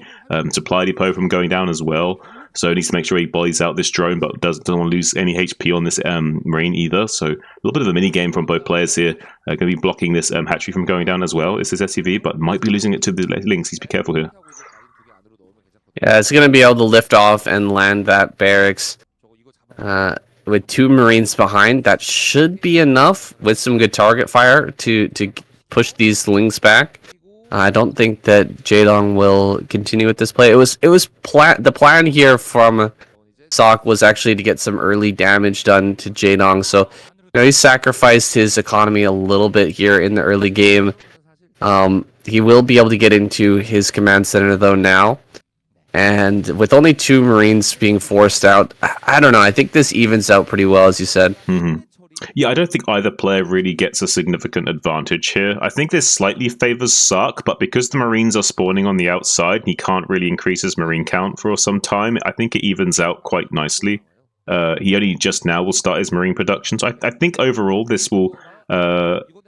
supply depot from going down as well. So he needs to make sure he bodies out this drone, but doesn't want to lose any HP on this Marine either. So a little bit of a mini game from both players here. Going to be blocking this hatchery from going down as well. It's his SCV, but might be losing it to the links. Needs to be careful here.
Yeah, it's going to be able to lift off and land that barracks with 2 Marines behind. That should be enough with some good target fire to push these links back. I don't think that Jaedong will continue with this play. The plan here from Sok was actually to get some early damage done to Jaedong. So he sacrificed his economy a little bit here in the early game. He will be able to get into his command center though now. And with only 2 Marines being forced out, I don't know. I think this evens out pretty well, as you said.
Mm-hmm. Yeah, I don't think either player really gets a significant advantage here. I think this slightly favors Sark, but because the Marines are spawning on the outside, he can't really increase his Marine count for some time. I think it evens out quite nicely. He only just now will start his Marine production, so I think overall this will...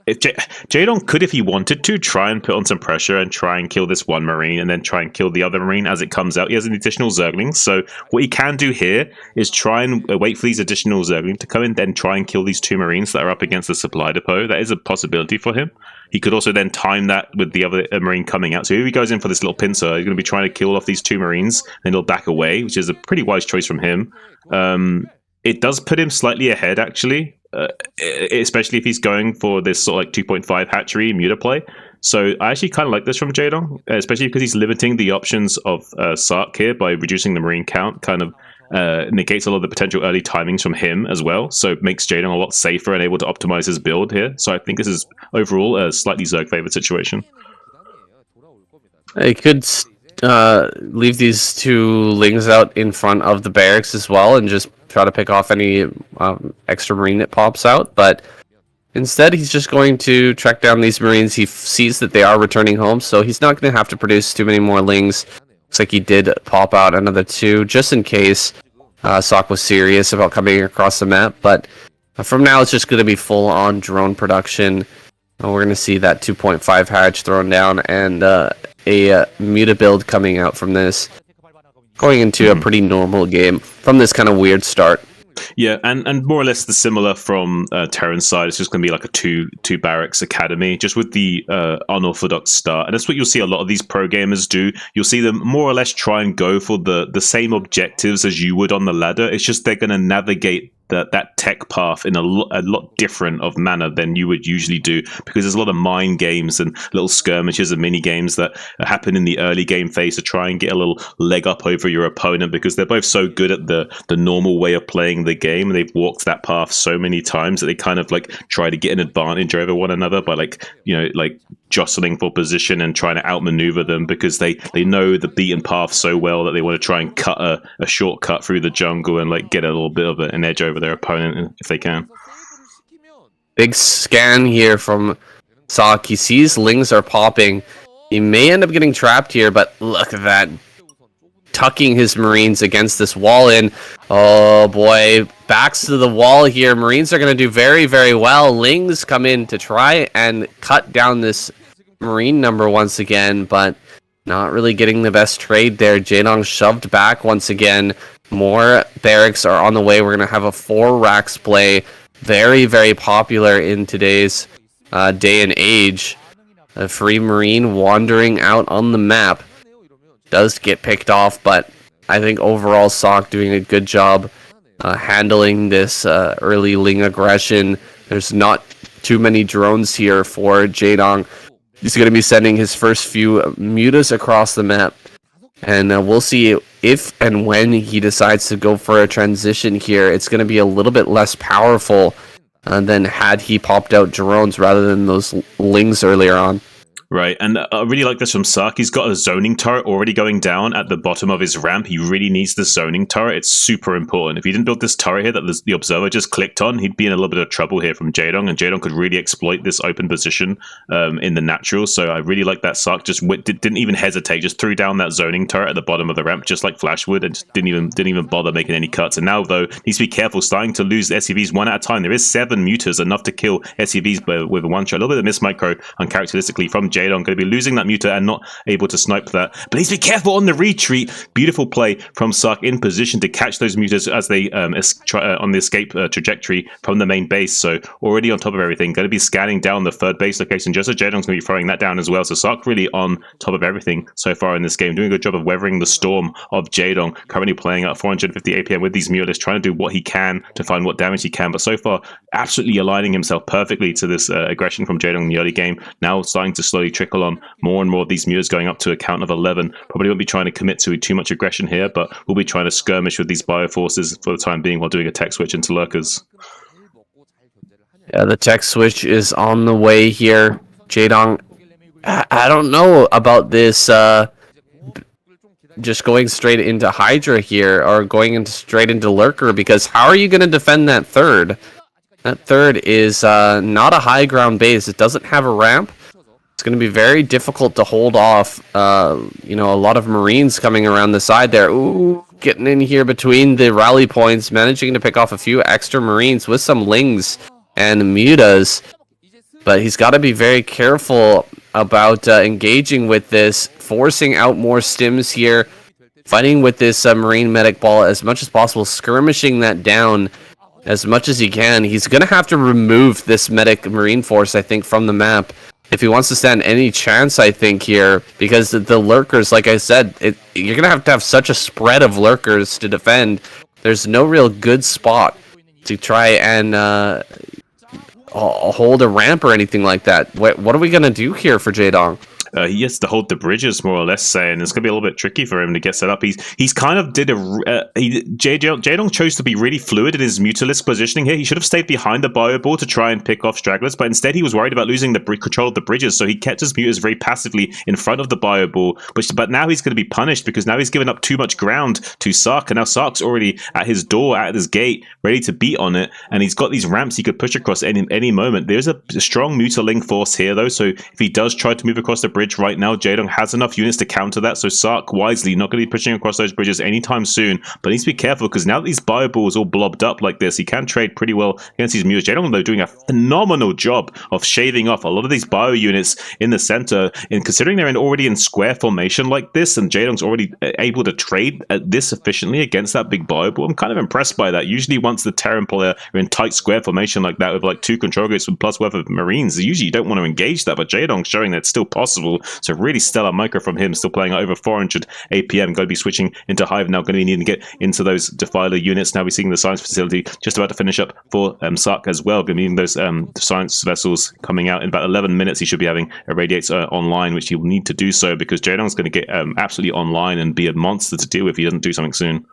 Jaedong could, if he wanted to, try and put on some pressure and try and kill this one Marine and then try and kill the other Marine as it comes out. He has an additional Zergling, so what he can do here is try and wait for these additional Zergling to come in, then try and kill these 2 Marines that are up against the supply depot. That is a possibility for him. He could also then time that with the other Marine coming out. So if he goes in for this little pincer, he's going to be trying to kill off these 2 Marines, then he'll back away, which is a pretty wise choice from him. It does put him slightly ahead, actually. Especially if he's going for this sort of like 2.5 hatchery muta play. So I actually kind of like this from Jaedong, especially because he's limiting the options of Sark here by reducing the Marine count, kind of negates a lot of the potential early timings from him as well, so it makes Jaedong a lot safer and able to optimize his build here. So I think this is overall a slightly Zerg favored situation.
He could leave these 2 lings out in front of the barracks as well and just try to pick off any extra Marine that pops out, but instead he's just going to track down these Marines. He sees that they are returning home, so he's not going to have to produce too many more lings. Looks like he did pop out another 2 just in case Sok was serious about coming across the map, but from now it's just going to be full on drone production. We're going to see that 2.5 hatch thrown down and a muta build coming out from this, going into a pretty normal game from this kind of weird start.
Yeah, and more or less the similar from Terran's side. It's just going to be like a two barracks academy, just with the unorthodox start. And that's what you'll see a lot of these pro gamers do. You'll see them more or less try and go for the same objectives as you would on the ladder. It's just they're going to navigate that tech path in a lot different of manner than you would usually do, because there's a lot of mind games and little skirmishes and mini games that happen in the early game phase to try and get a little leg up over your opponent, because they're both so good at the normal way of playing the game, and they've walked that path so many times that they kind of like try to get an advantage over one another by like jostling for position and trying to outmaneuver them, because they know the beaten path so well that they want to try and cut a shortcut through the jungle and like get a little bit of an edge over their opponent if they can.
Big scan here from Sok. He sees lings are popping. He may end up getting trapped here, but look at that. Tucking his Marines against this wall in. Oh boy, backs to the wall here. Marines are going to do very, very well. Lings come in to try and cut down this Marine number once again, but not really getting the best trade there. Jaedong shoved back once again. More barracks are on the way. We're going to have a 4 racks play. Very, very popular in today's day and age. A free Marine wandering out on the map. does get picked off, but I think overall Sok doing a good job handling this early Ling aggression. There's not too many drones here for Jaedong. He's going to be sending his first few mutas across the map, and we'll see if and when he decides to go for a transition here. It's going to be a little bit less powerful than had he popped out drones rather than those Lings earlier on.
Right, and I really like this from Sark. He's got a zoning turret already going down at the bottom of his ramp. He really needs the zoning turret. It's super important. If he didn't build this turret here that the observer just clicked on, he'd be in a little bit of trouble here from Jaedong, and Jaedong could really exploit this open position in the natural. So I really like that Sark just didn't even hesitate, just threw down that zoning turret at the bottom of the ramp, just like Flash would, and just didn't even bother making any cuts. And now, though, needs to be careful, starting to lose SCVs one at a time. There is 7 mutas, enough to kill SCVs with one shot. A little bit of miss micro, uncharacteristically from Jaedong. Going to be losing that muta and not able to snipe that. But needs to be careful on the retreat. Beautiful play from Sark in position to catch those mutas as they on the escape trajectory from the main base. So already on top of everything. Going to be scanning down the third base location. Just as Jaedong's going to be throwing that down as well. So Sark really on top of everything so far in this game. Doing a good job of weathering the storm of Jaedong. Currently playing at 450 APM with these mutas. Trying to do what he can to find what damage he can. But so far, absolutely aligning himself perfectly to this aggression from Jaedong in the early game. Now starting to slowly trickle on more and more of these mutas, going up to a count of 11. Probably won't be trying to commit to too much aggression here, but we'll be trying to skirmish with these bioforces for the time being while doing a tech switch into lurkers.
Yeah, the tech switch is on the way here. Jaedong, I don't know about this just going straight into Hydra here, or going straight into Lurker, because how are you going to defend that third? That third is not a high ground base. It doesn't have a ramp. It's going to be very difficult to hold off, you know, a lot of Marines coming around the side there. Ooh, getting in here between the rally points, managing to pick off a few extra Marines with some Lings and Mutas. But he's got to be very careful about engaging with this, forcing out more stims here, fighting with this Marine medic ball as much as possible, skirmishing that down as much as he can. He's going to have to remove this medic Marine force, I think, from the map if he wants to stand any chance, I think, here, because the lurkers, like I said, you're going to have such a spread of lurkers to defend. There's no real good spot to try and hold a ramp or anything like that. What are we going to do here for Jaedong?
He has to hold the bridges, more or less, saying it's going to be a little bit tricky for him to get set up. He's kind of did Jaedong chose to be really fluid in his mutalist positioning here. He should have stayed behind the bio ball to try and pick off stragglers, but instead he was worried about losing the control of the bridges, so he kept his mutas very passively in front of the bio ball. But now he's going to be punished because now he's given up too much ground to Sark, and now Sark's already at his door, at his gate, ready to beat on it, and he's got these ramps he could push across any moment. There's a strong mutaling force here, though, so if he does try to move across the bridge right now, Jaedong has enough units to counter that, so Sark wisely not going to be pushing across those bridges anytime soon, but needs to be careful because now that these bio balls all blobbed up like this, he can trade pretty well against these mutas. Jaedong, though, doing a phenomenal job of shaving off a lot of these bio units in the center, and considering they're already in square formation like this, and Jaedong's already able to trade this efficiently against that big bio ball, I'm kind of impressed by that. Usually once the Terran player are in tight square formation like that with like 2 control gates with plus worth of Marines, usually you don't want to engage that, but Jaedong's showing that it's still possible. So really stellar micro from him, still playing at over 400 APM. Going to be switching into Hive now, going to be needing to get into those Defiler units. Now we're seeing the science facility just about to finish up for Sark as well. Going to be needing those science vessels coming out in about 11 minutes. He should be having Irradiates online, which he will need to do so because Jaedong's going to get absolutely online and be a monster to deal with if he doesn't do something soon.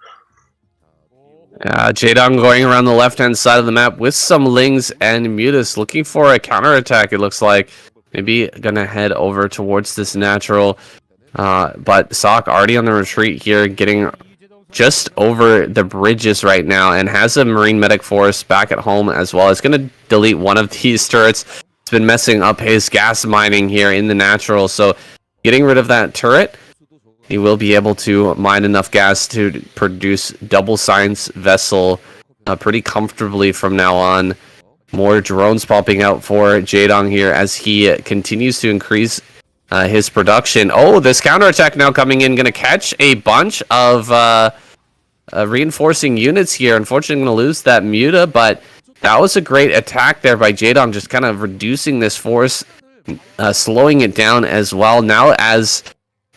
Jaedong going around the left-hand side of the map with some Lings and Mutas, looking for a counterattack, it looks like. Maybe gonna head over towards this natural, but Sark already on the retreat here, getting just over the bridges right now, and has a Marine medic force back at home as well. It's gonna delete one of these turrets. It's been messing up his gas mining here in the natural, so getting rid of that turret, he will be able to mine enough gas to produce double science vessel pretty comfortably from now on. More drones popping out for Jaedong here as he continues to increase his production. Oh, this counterattack now coming in, going to catch a bunch of reinforcing units here. Unfortunately, going to lose that Muta, but that was a great attack there by Jaedong, just kind of reducing this force, slowing it down as well. Now as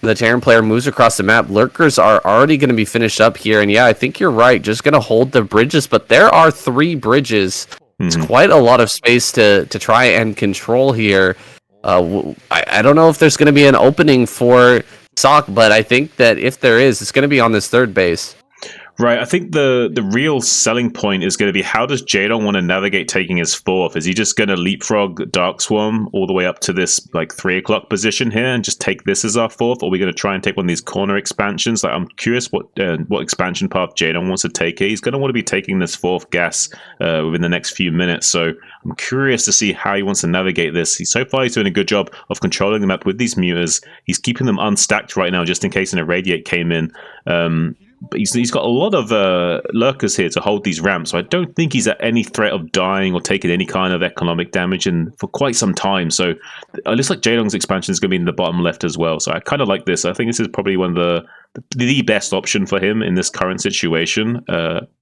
the Terran player moves across the map. Lurkers are already going to be finished up here. And yeah, I think you're right. Just going to hold the bridges. But there are 3 bridges. It's quite a lot of space to try and control here. I don't know if there's going to be an opening for Sock, but I think that if there is, it's going to be on this 3rd base.
Right, I think the real selling point is going to be, how does Jaedong want to navigate taking his 4th? Is he just going to leapfrog Dark Swarm all the way up to this like 3 o'clock position here and just take this as our 4th? Or are we going to try and take one of these corner expansions? Like, I'm curious what expansion path Jaedong wants to take here. He's going to want to be taking this 4th gas within the next few minutes. So I'm curious to see how he wants to navigate this. So far, he's doing a good job of controlling the map with these mutas. He's keeping them unstacked right now just in case an irradiate came in. But he's got a lot of lurkers here to hold these ramps, so I don't think he's at any threat of dying or taking any kind of economic damage for quite some time. So it looks like Jaedong's expansion is going to be in the bottom left as well. So I kind of like this. I think this is probably one of the best option for him in this current situation.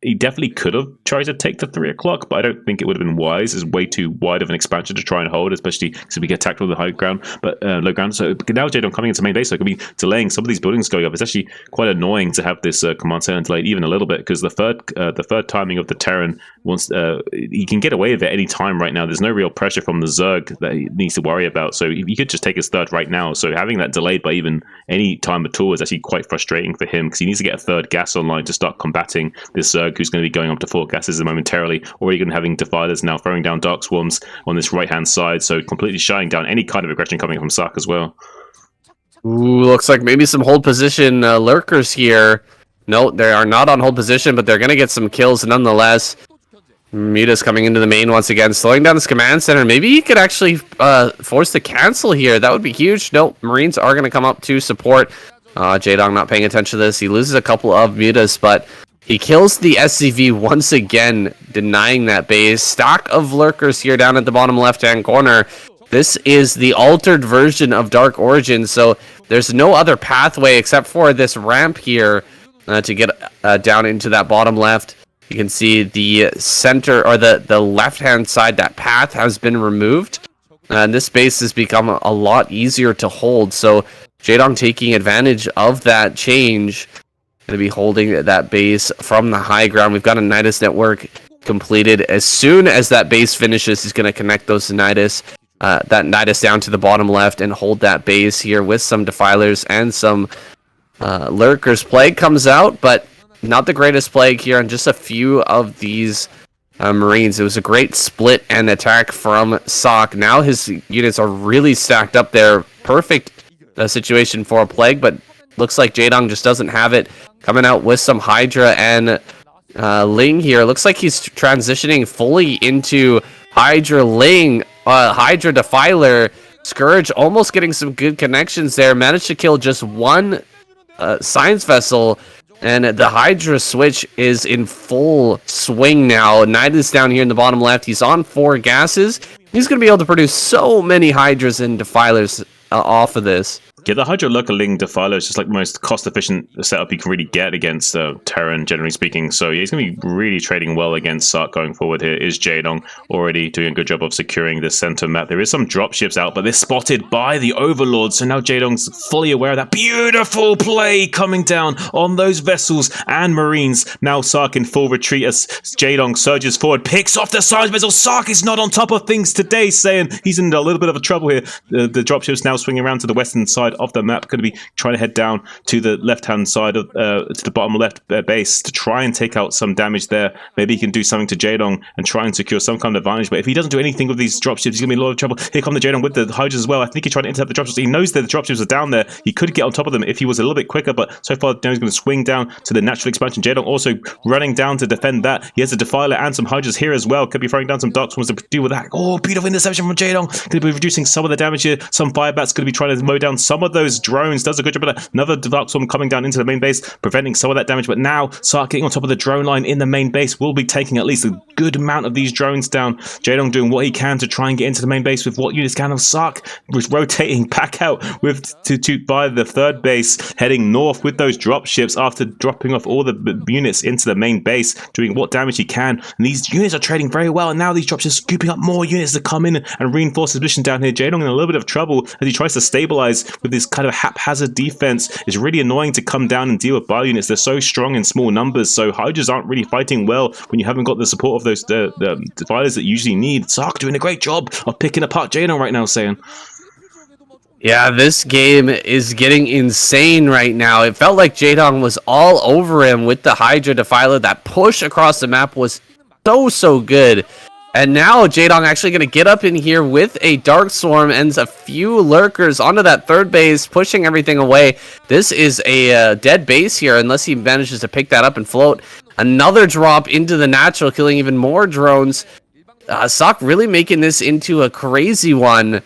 He definitely could have tried to take the 3 o'clock, but I don't think it would have been wise. It's way too wide of an expansion to try and hold, especially because we get attacked with the high ground, but low ground. So now Jaedong coming into main base, so it could be delaying some of these buildings going up. It's actually quite annoying to have this command center delayed even a little bit, because the third timing of the Terran, once he can get away with it any time right now. There's no real pressure from the Zerg that he needs to worry about, so he could just take his 3rd right now. So having that delayed by even any time at all is actually quite frustrating for him, because he needs to get a 3rd gas online to start combating this Zerg, who's going to be going up to 4 gases momentarily. Already going to having defilers now throwing down dark swarms on this right hand side, so completely shutting down any kind of aggression coming from Sark as well.
Ooh, looks like maybe some hold position lurkers here. No, they are not on hold position, but they're going to get some kills nonetheless. Muta's coming into the main once again, slowing down this command center. Maybe he could actually force the cancel here. That would be huge. Nope, Marines are going to come up to support. Jaedong not paying attention to this. He loses a couple of mutas, but he kills the SCV once again, denying that base. Stack of lurkers here down at the bottom left-hand corner. This is the altered version of Dark Origins, so there's no other pathway except for this ramp here to get down into that bottom left. You can see the center, or the left-hand side, that path has been removed. And this base has become a lot easier to hold, so Jaedong taking advantage of that change. Going to be holding that base from the high ground. We've got a Nidus network completed. As soon as that base finishes, he's going to connect those Nidus, that Nidus down to the bottom left and hold that base here with some defilers and some lurkers. Plague comes out, but not the greatest plague here on just a few of these Marines. It was a great split and attack from Sock. Now his units are really stacked up there. Perfect situation for a plague, but looks like Jaedong just doesn't have it. Coming out with some Hydra and Ling here. Looks like he's transitioning fully into Hydra Ling, Hydra Defiler. Scourge almost getting some good connections there. Managed to kill just one science vessel. And the Hydra switch is in full swing now. Nidus down here in the bottom left. He's on 4 gases. He's going to be able to produce so many Hydras and Defilers off of this.
Yeah, the Hydra Lurker-Ling Defiler is just like the most cost-efficient setup you can really get against Terran, generally speaking. So yeah, he's going to be really trading well against Sark going forward here. Is Jaedong already doing a good job of securing the center map? There is some dropships out, but they're spotted by the Overlord. So now Jaedong's fully aware of that. Beautiful play coming down on those vessels and Marines. Now Sark in full retreat as Jaedong surges forward, picks off the science vessel. Sark is not on top of things today, saying he's in a little bit of a trouble here. The dropships now swinging around to the western side of the map, going to be trying to head down to the left-hand side of to the bottom left base to try and take out some damage there. Maybe he can do something to Jaedong and try and secure some kind of advantage. But if he doesn't do anything with these dropships, he's going to be in a lot of trouble. Here come the Jaedong with the Hydras as well. I think he's trying to intercept the dropships. He knows that the dropships are down there. He could get on top of them if he was a little bit quicker, but so far now he's going to swing down to the natural expansion. Jaedong also running down to defend that. He has a Defiler and some Hydras here as well. Could be throwing down some Dark Swarms to deal with that. Oh, beautiful interception from Jaedong. Going to be reducing some of the damage here. Some Firebats going to be trying to mow down some of those drones. Does a good job of that. Another Dark Swarm coming down into the main base, preventing some of that damage. But now Sark getting on top of the drone line in the main base will be taking at least a good amount of these drones down. Jaedong doing what he can to try and get into the main base with what units can. Of Sark was rotating back out with to by the third base, heading north with those drop ships after dropping off all the units into the main base, doing what damage he can. And these units are trading very well. And now these drops are scooping up more units to come in and reinforce his position down here. Jaedong in a little bit of trouble as he tries to stabilize with with this kind of haphazard defense. It's really annoying to come down and deal with bio units. They're so strong in small numbers, so Hydras aren't really fighting well when you haven't got the support of those the defilers that you usually need. Sark doing a great job of picking apart Jadon right now, saying.
Yeah, this game is getting insane right now. It felt like Jadon was all over him with the Hydra Defiler. That push across the map was so good. And now Jadon actually going to get up in here with a Dark Swarm and a few Lurkers onto that third base, pushing everything away. This is a dead base here unless he manages to pick that up and float. Another drop into the natural, killing even more drones. Sok really making this into a crazy one.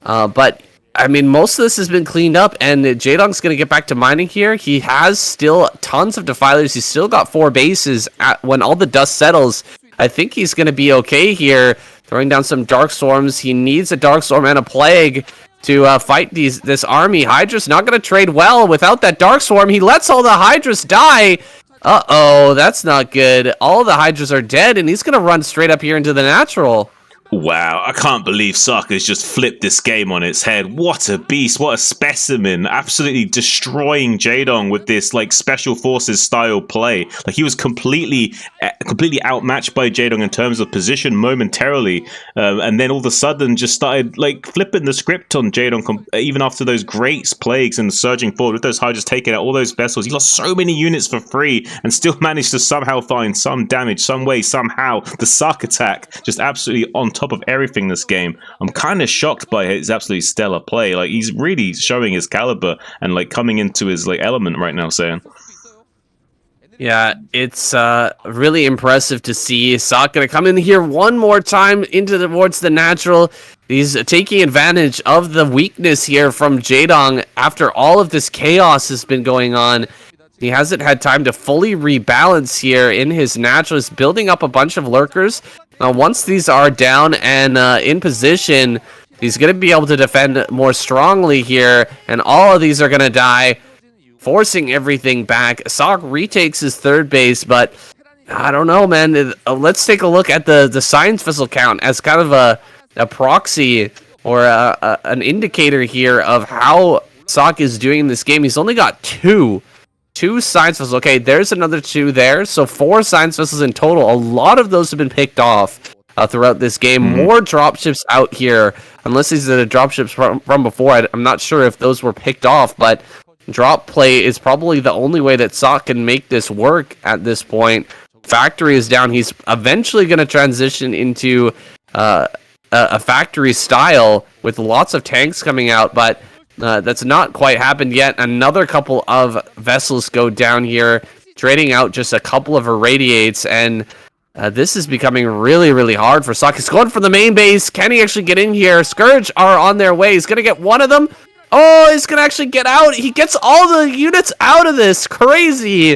But I mean, most of this has been cleaned up, and Jadong's going to get back to mining here. He has still tons of Defilers. He's still got 4 bases. When all the dust settles, I think he's going to be okay here. Throwing down some Dark Storms. He needs a Dark Storm and a Plague to fight this army. Hydra's not going to trade well without that Dark Swarm. He lets all the Hydras die. Uh-oh, that's not good. All the Hydras are dead, and he's going to run straight up here into the natural.
Wow, I can't believe Sark has just flipped this game on its head. What a beast, what a specimen. Absolutely destroying Jadong with this like special forces style play. Like he was completely outmatched by Jadong in terms of position momentarily. And then all of a sudden just started like flipping the script on Jadong even after those great plagues and surging forward with those Hydras taking out all those vessels. He lost so many units for free and still managed to somehow find some damage, some way, somehow. The Sark attack just absolutely on top of everything this game. I'm kind of shocked by his absolutely stellar play. Like he's really showing his caliber and like coming into his like element right now, saying.
Yeah, it's really impressive to see Sok gonna come in here one more time towards the natural. He's taking advantage of the weakness here from Jadong after all of this chaos has been going on. He hasn't had time to fully rebalance here in his natural. He's building up a bunch of Lurkers. Once these are down and in position, he's going to be able to defend more strongly here, and all of these are going to die, forcing everything back. Sok retakes his third base, but I don't know, man. Let's take a look at the science vessel count as kind of a proxy or an indicator here of how Sok is doing in this game. He's only got two science vessels. Okay, there's another 2 there. So 4 science vessels in total. A lot of those have been picked off throughout this game. More dropships out here. Unless these are the dropships from before. I'm not sure if those were picked off, but drop play is probably the only way that Sok can make this work at this point. Factory is down. He's eventually going to transition into a factory style with lots of tanks coming out, but that's not quite happened yet. Another couple of vessels go down here, trading out just a couple of irradiates, and this is becoming really hard for Sok. He's going for the main base. Can he actually get in here? Scourge are on their way. He's going to get one of them. Oh, he's going to actually get out. He gets all the units out of this. Crazy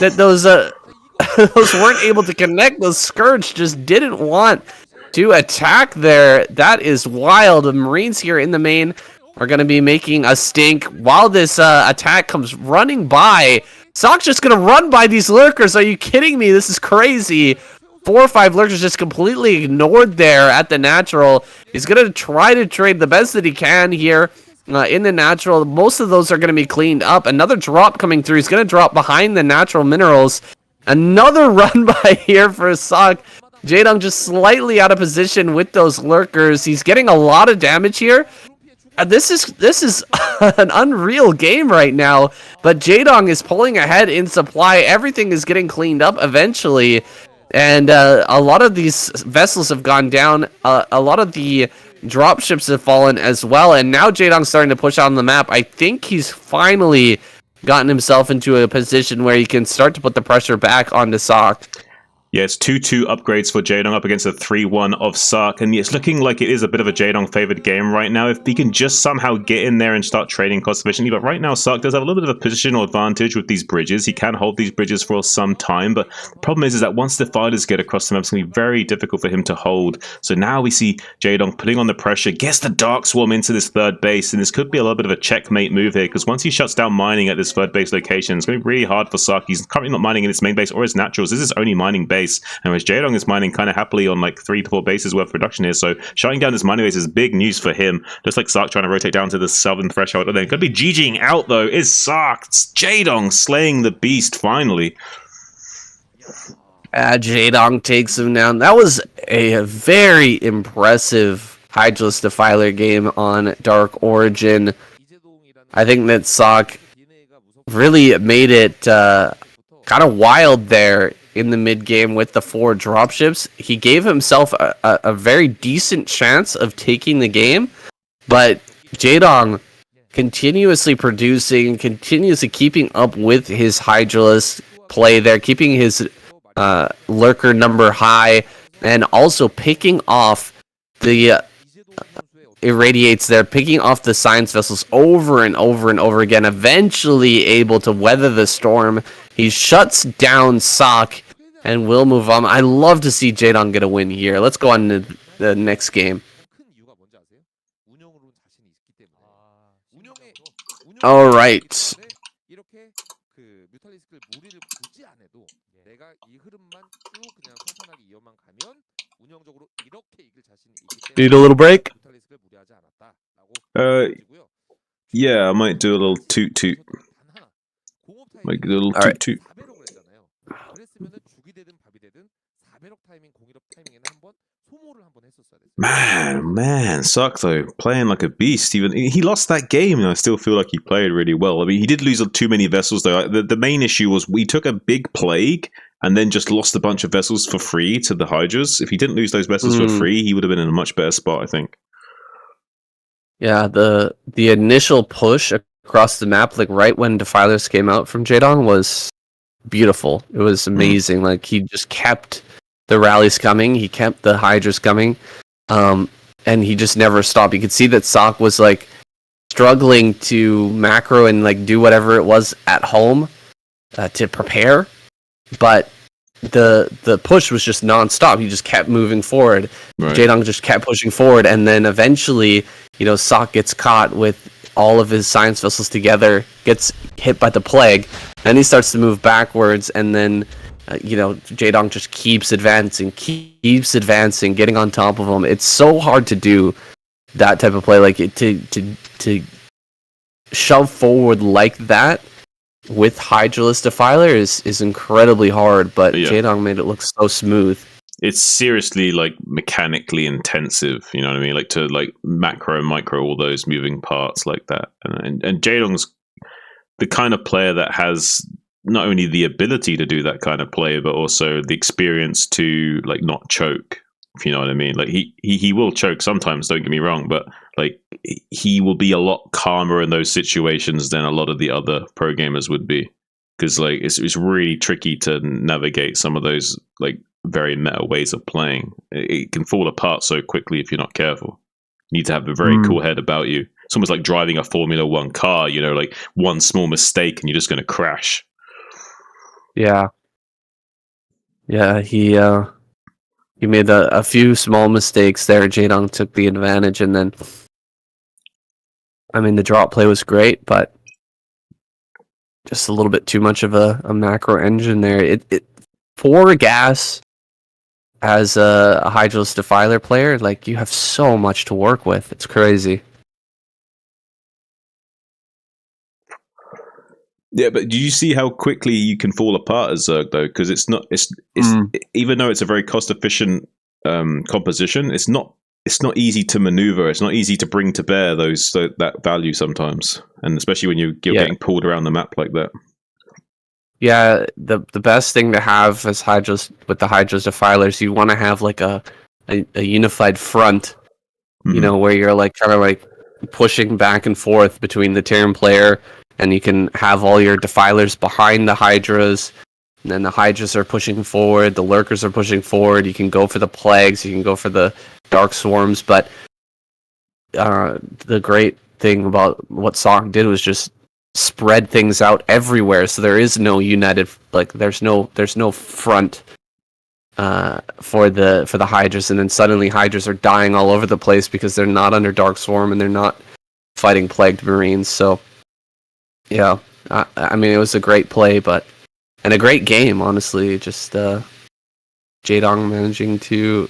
that those those weren't able to connect. Those Scourge just didn't want to attack there. That is wild. The Marines here in the main are going to be making a stink while this attack comes running by. Sok's just going to run by these Lurkers. Are you kidding me? This is crazy. 4 or 5 Lurkers just completely ignored there at the natural. He's going to try to trade the best that he can here in the natural. Most of those are going to be cleaned up. Another drop coming through. He's going to drop behind the natural minerals. Another run by here for Sok. Jadong just slightly out of position with those Lurkers. He's getting a lot of damage here. This is an unreal game right now, but Jadong is pulling ahead in supply. Everything is getting cleaned up eventually, and a lot of these vessels have gone down. A lot of the dropships have fallen as well, and now Jadong's starting to push on the map. I think he's finally gotten himself into a position where he can start to put the pressure back onto Sok.
Yeah, it's 2-2 upgrades for Jadong up against a 3-1 of Sark, and it's looking like it is a bit of a Jadong favored game right now if he can just somehow get in there and start trading cost efficiently. But right now, Sark does have a little bit of a positional advantage with these bridges. He can hold these bridges for some time, but the problem is that once the fighters get across the map, it's going to be very difficult for him to hold. So now we see Jadong putting on the pressure, gets the Dark Swarm into this third base, and this could be a little bit of a checkmate move here, because once he shuts down mining at this third base location, it's going to be really hard for Sark. He's currently not mining in his main base or his naturals. This is his only mining base. base. And whereas Jaedong is mining kind of happily on like 3 to 4 bases worth of production here. So shutting down this mining base is big news for him. Just like Sark trying to rotate down to the southern threshold. And then going to be GGing out though is Sark. It's Jaedong slaying the beast finally.
Jaedong takes him down. That was a very impressive Hydraless Defiler game on Dark Origin. I think that Sok really made it kind of wild there in the mid game with the 4 dropships. He gave himself a very decent chance of taking the game, but Jaedong continuously producing, continuously keeping up with his Hydraless play there, keeping his lurker number high, and also picking off the irradiates there, picking off the science vessels over and over and over again, eventually able to weather the storm. He shuts down Sok and will move on. I love to see Jaedong get a win here. Let's go on to the next game. All right. Need a little break?
Yeah, I might do a little toot toot. Like a little toot toot. Man, Sark though, playing like a beast. Even he lost that game, and I still feel like he played really well. I mean, he did lose too many vessels though. The main issue was we took a big plague and then just lost a bunch of vessels for free to the Hydras. If he didn't lose those vessels for free, he would have been in a much better spot, I think.
Yeah, the initial push across the map, like right when Defilers came out from Jaedong, was beautiful. It was amazing. Like he just kept the rallies coming, he kept the Hydras coming, and he just never stopped. You could see that Sok was like struggling to macro and like do whatever it was at home to prepare, but the push was just non-stop. He just kept moving forward. Right. Jaedong just kept pushing forward, and then eventually, Sok gets caught with all of his science vessels together, gets hit by the plague, and he starts to move backwards, and then Jaedong just keeps advancing, getting on top of him. It's so hard to do that type of play, like to shove forward like that with Hydraless Defiler is incredibly hard, but Jaedong made it look so smooth.
It's seriously like mechanically intensive, you know what I mean? Like to like macro and micro all those moving parts like that. And Jaedong's the kind of player that has not only the ability to do that kind of play, but also the experience to like not choke, if you know what I mean. Like he will choke sometimes, don't get me wrong, but like he will be a lot calmer in those situations than a lot of the other pro gamers would be, because like it's really tricky to navigate some of those like very meta ways of playing. It can fall apart so quickly if you're not careful. You need to have a very cool head about you. It's almost like driving a Formula 1 car, like one small mistake and you're just going to crash.
Yeah, he made a few small mistakes there. Jaedong took the advantage, and then, I mean, the drop play was great, but just a little bit too much of a macro engine there. It for gas as a Hydraless Defiler player, like you have so much to work with. It's crazy.
Yeah, but do you see how quickly you can fall apart as Zerg though? Because it's even though it's a very cost efficient composition, it's not easy to maneuver. It's not easy to bring to bear that value sometimes, and especially when you're getting pulled around the map like that.
Yeah, the best thing to have as with the Hydraless Defilers, you want to have like a unified front, where you're like kind of like pushing back and forth between the Terran player. And you can have all your Defilers behind the Hydras, and then the Hydras are pushing forward, the Lurkers are pushing forward, you can go for the Plagues, you can go for the Dark Swarms, but the great thing about what Sok did was just spread things out everywhere, so there is no united, like there's no front for the Hydras, and then suddenly Hydras are dying all over the place because they're not under Dark Swarm and they're not fighting Plagued Marines, so... Yeah, I mean, it was a great play, and a great game, honestly. Just Jaedong managing to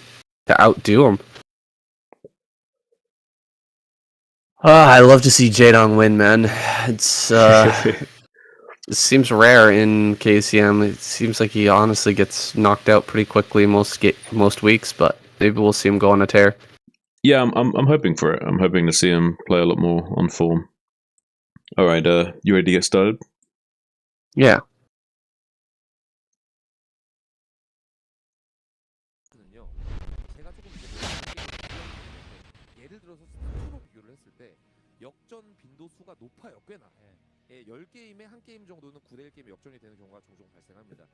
outdo him. I love to see Jaedong win, man. It's it seems rare in KCM. It seems like he honestly gets knocked out pretty quickly most weeks, but maybe we'll see him go on a tear.
Yeah, I'm hoping for it. I'm hoping to see him play a lot more on form. All right, you ready to get started?
Yeah.
제가 조금 예를 들어서 스타트로 비교를 했을 때 역전 빈도수가 높아요. 꽤나. 예, 10게임에 한 게임 정도는 9대1 게임 역전이 되는 경우가 종종 발생합니다.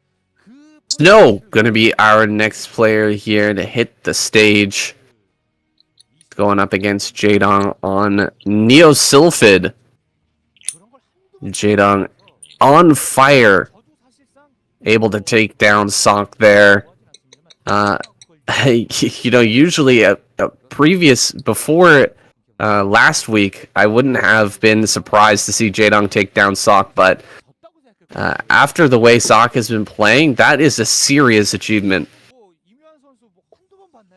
Snow gonna be our next player here to hit the stage. Going up against Jaedong on Neo Sylphid. Jaedong on fire. Able to take down Sok there. You know, usually before last week, I wouldn't have been surprised to see Jaedong take down Sok, but after the way Sok has been playing, that is a serious achievement.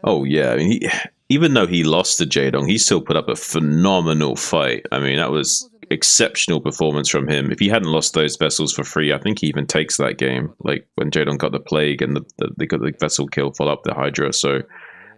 Oh yeah, I mean, even though he lost to Jaedong, he still put up a phenomenal fight. I mean, that was exceptional performance from him. If he hadn't lost those vessels for free, I think he even takes that game. Like when Jaedong got the plague and they got the vessel kill, follow up the Hydra. So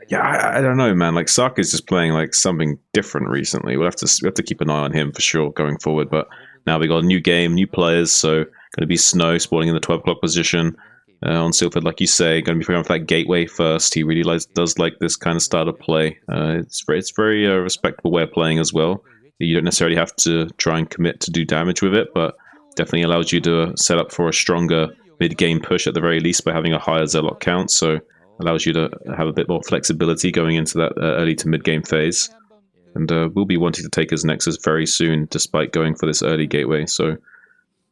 yeah, I don't know, man. Like Sok is just playing like something different recently. We have to keep an eye on him for sure going forward. But now we got a new game, new players. So going to be Snow spawning in the 12 o'clock position. On Sylphid, like you say, going to be going for that gateway first. He really does like this kind of style of play. It's very respectable way of playing as well. You don't necessarily have to try and commit to do damage with it, but definitely allows you to set up for a stronger mid-game push at the very least by having a higher Zealot count. So allows you to have a bit more flexibility going into that early to mid-game phase. And we'll be wanting to take his Nexus very soon, despite going for this early gateway. So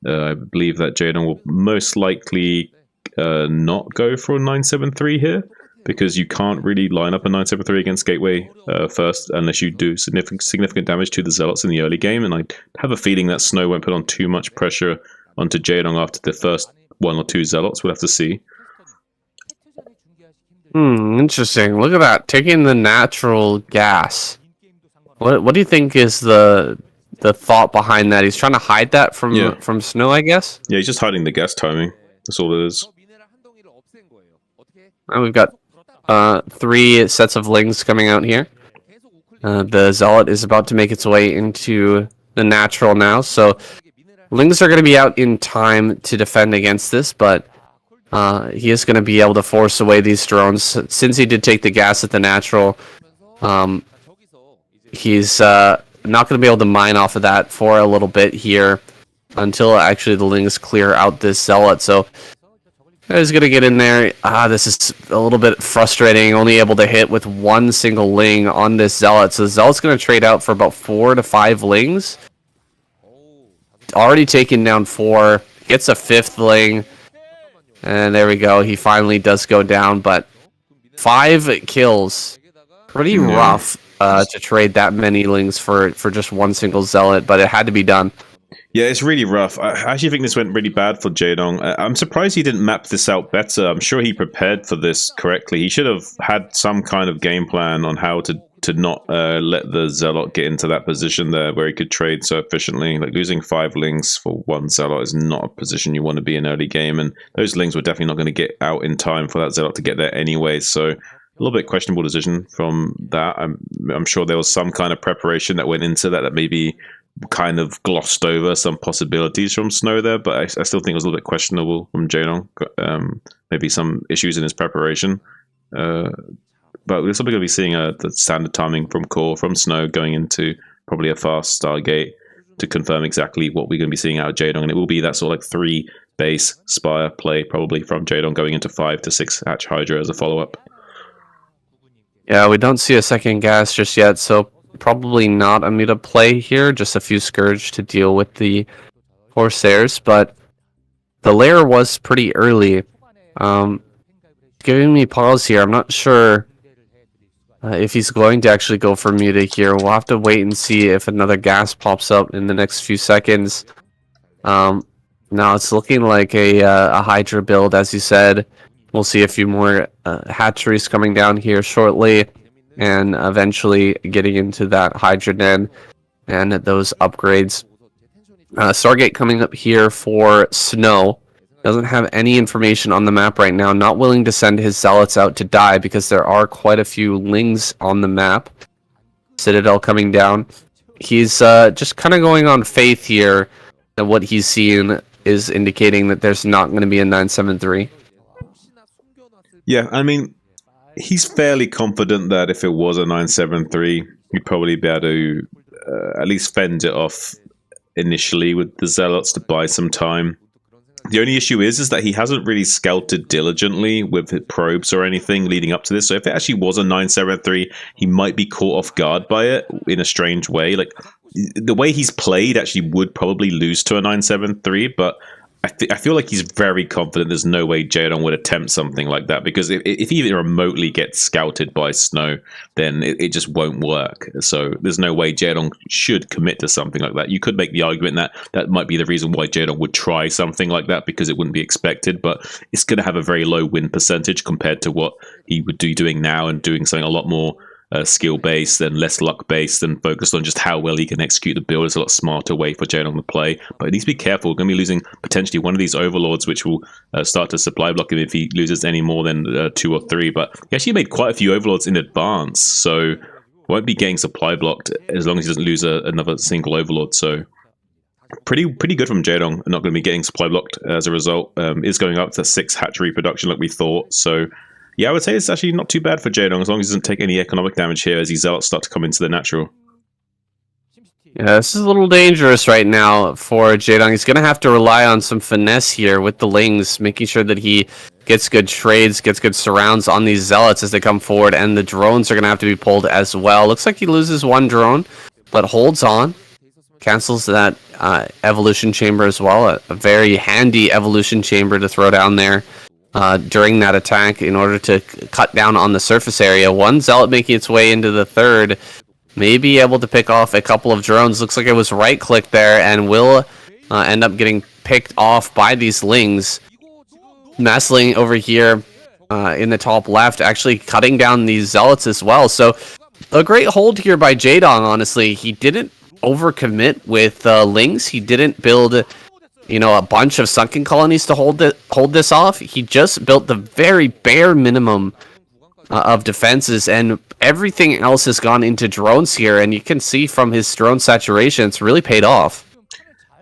I believe that Jaedong will most likely not go for a 973 here, because you can't really line up a 973 against Gateway first unless you do significant damage to the Zealots in the early game, and I have a feeling that Snow won't put on too much pressure onto Jaedong after the first 1 or 2 Zealots. We'll have to see.
Interesting. Look at that, taking the natural gas. What do you think is the thought behind that? He's trying to hide that from Snow, I guess?
Yeah, he's just hiding the gas timing. That's all it is.
And we've got 3 sets of Lings coming out here. The Zealot is about to make its way into the natural now, so Lings are going to be out in time to defend against this, but he is going to be able to force away these drones. Since he did take the gas at the natural, he's not going to be able to mine off of that for a little bit here until actually the Lings clear out this Zealot. So he's going to get in there. This is a little bit frustrating, only able to hit with 1 single Ling on this Zealot. So the Zealot's going to trade out for about 4 to 5 Lings. Already taken down 4, gets a 5th Ling, and there we go. He finally does go down, but 5 kills. Pretty rough to trade that many Lings for just 1 single Zealot, but it had to be done.
Yeah, it's really rough. I actually think this went really bad for Jaedong. I'm surprised he didn't map this out better. I'm sure he prepared for this correctly. He should have had some kind of game plan on how to not let the Zealot get into that position there where he could trade so efficiently. Like losing 5 Lings for 1 Zealot is not a position you want to be in early game, and those Lings were definitely not going to get out in time for that Zealot to get there anyway. So a little bit questionable decision from that. I'm sure there was some kind of preparation that went into that maybe kind of glossed over some possibilities from Snow there, but I still think it was a little bit questionable from Jaedong. Maybe some issues in his preparation. But we're probably going to be seeing the standard timing from Core, from Snow, going into probably a fast Stargate to confirm exactly what we're going to be seeing out of Jaedong. And it will be that sort of like 3 base Spire play probably from Jaedong going into 5 to 6 Hatch Hydra as a follow-up.
Yeah, we don't see a second gas just yet, so probably not a meta play here, just a few Scourge to deal with the Corsairs, but the lair was pretty early. Giving me pause here. I'm not sure if he's going to actually go for Muta here. We'll have to wait and see if another gas pops up in the next few seconds. Now it's looking like a Hydra build, as you said. We'll see a few more hatcheries coming down here shortly, and eventually getting into that Hydra Den and those upgrades. Stargate coming up here for Snow. Doesn't have any information on the map right now. Not willing to send his zealots out to die because there are quite a few lings on the map. Citadel coming down. He's just kind of going on faith here that what he's seeing is indicating that there's not going to be a 973.
Yeah, I mean, he's fairly confident that if it was a 973, he'd probably be able to at least fend it off initially with the zealots to buy some time. The only issue is that he hasn't really scouted diligently with probes or anything leading up to this. So if it actually was a 973, he might be caught off guard by it in a strange way. Like, the way he's played actually would probably lose to a 973, but I feel like he's very confident there's no way Jaedong would attempt something like that, because if he even remotely gets scouted by Snow, then it just won't work. So there's no way Jaedong should commit to something like that. You could make the argument that that might be the reason why Jaedong would try something like that, because it wouldn't be expected, but it's going to have a very low win percentage compared to what he would be doing now, and doing something a lot more skill-based and less luck-based, and focused on just how well he can execute the build. Is a lot smarter way for Jaedong to play, but he needs to be careful. We're going to be losing potentially one of these overlords, which will start to supply block him if he loses any more than 2 or 3, but he actually made quite a few overlords in advance, so won't be getting supply blocked as long as he doesn't lose another single overlord. So pretty good from Jaedong, not going to be getting supply blocked as a result. Is going up to 6 hatchery production like we thought, so yeah, I would say it's actually not too bad for Jaedong, as long as he doesn't take any economic damage here as these zealots start to come into the natural.
Yeah, this is a little dangerous right now for Jaedong. He's going to have to rely on some finesse here with the lings, making sure that he gets good trades, gets good surrounds on these zealots as they come forward, and the drones are going to have to be pulled as well. Looks like he loses 1 drone, but holds on. Cancels that evolution chamber as well, a very handy evolution chamber to throw down there during that attack in order to cut down on the surface area. 1 zealot making its way into the 3rd, may be able to pick off a couple of drones. Looks like it was right click there, and will end up getting picked off by these lings. Massling over here in the top left, actually cutting down these zealots as well. So a great hold here by Jaedong, honestly. He didn't overcommit with lings. He didn't build, you know, a bunch of sunken colonies to hold this off. He just built the very bare minimum of defenses, and everything else has gone into drones here, and you can see from his drone saturation, it's really paid off.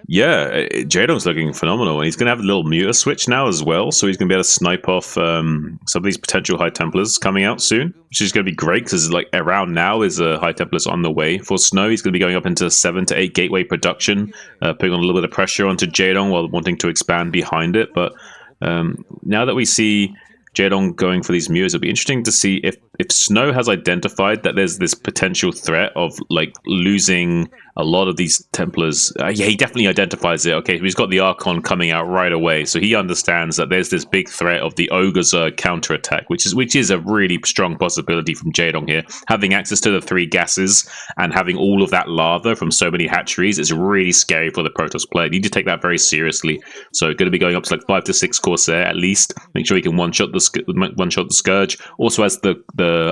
Yeah, Jaedong's looking phenomenal, and he's going to have a little muter switch now as well, so he's going to be able to snipe off some of these potential High Templars coming out soon, which is going to be great, because like around now is a High Templars on the way for Snow. He's going to be going up into 7 to 8 gateway production, putting on a little bit of pressure onto Jaedong while wanting to expand behind it. But now that we see Jaedong going for these muters, it'll be interesting to see if Snow has identified that there's this potential threat of like losing a lot of these Templars. Yeah, he definitely identifies it. Okay, he's got the Archon coming out right away, so he understands that there's this big threat of the Ogre Zerg counterattack, which is a really strong possibility from Jaedong here. Having access to the 3 gases and having all of that lava from so many hatcheries is really scary for the Protoss player. You need to take that very seriously. So going to be going up to like 5 to 6 Corsair at least. Make sure he can one-shot the Scourge. Also has the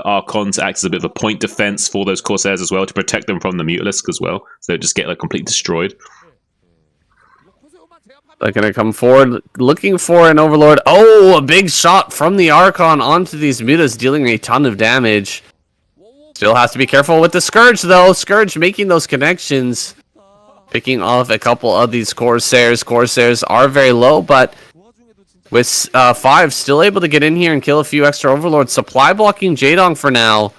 Archon to act as a bit of a point defense for those Corsairs as well, to protect them from the Mutalisk as well, so they just get like completely destroyed.
They're going to come forward looking for an Overlord. Oh, a big shot from the Archon onto these mutas, dealing a ton of damage. Still has to be careful with the Scourge though. Scourge making those connections, picking off a couple of these Corsairs. Corsairs are very low, but with 5 still able to get in here and kill a few extra Overlords. Supply blocking Jaedong for now.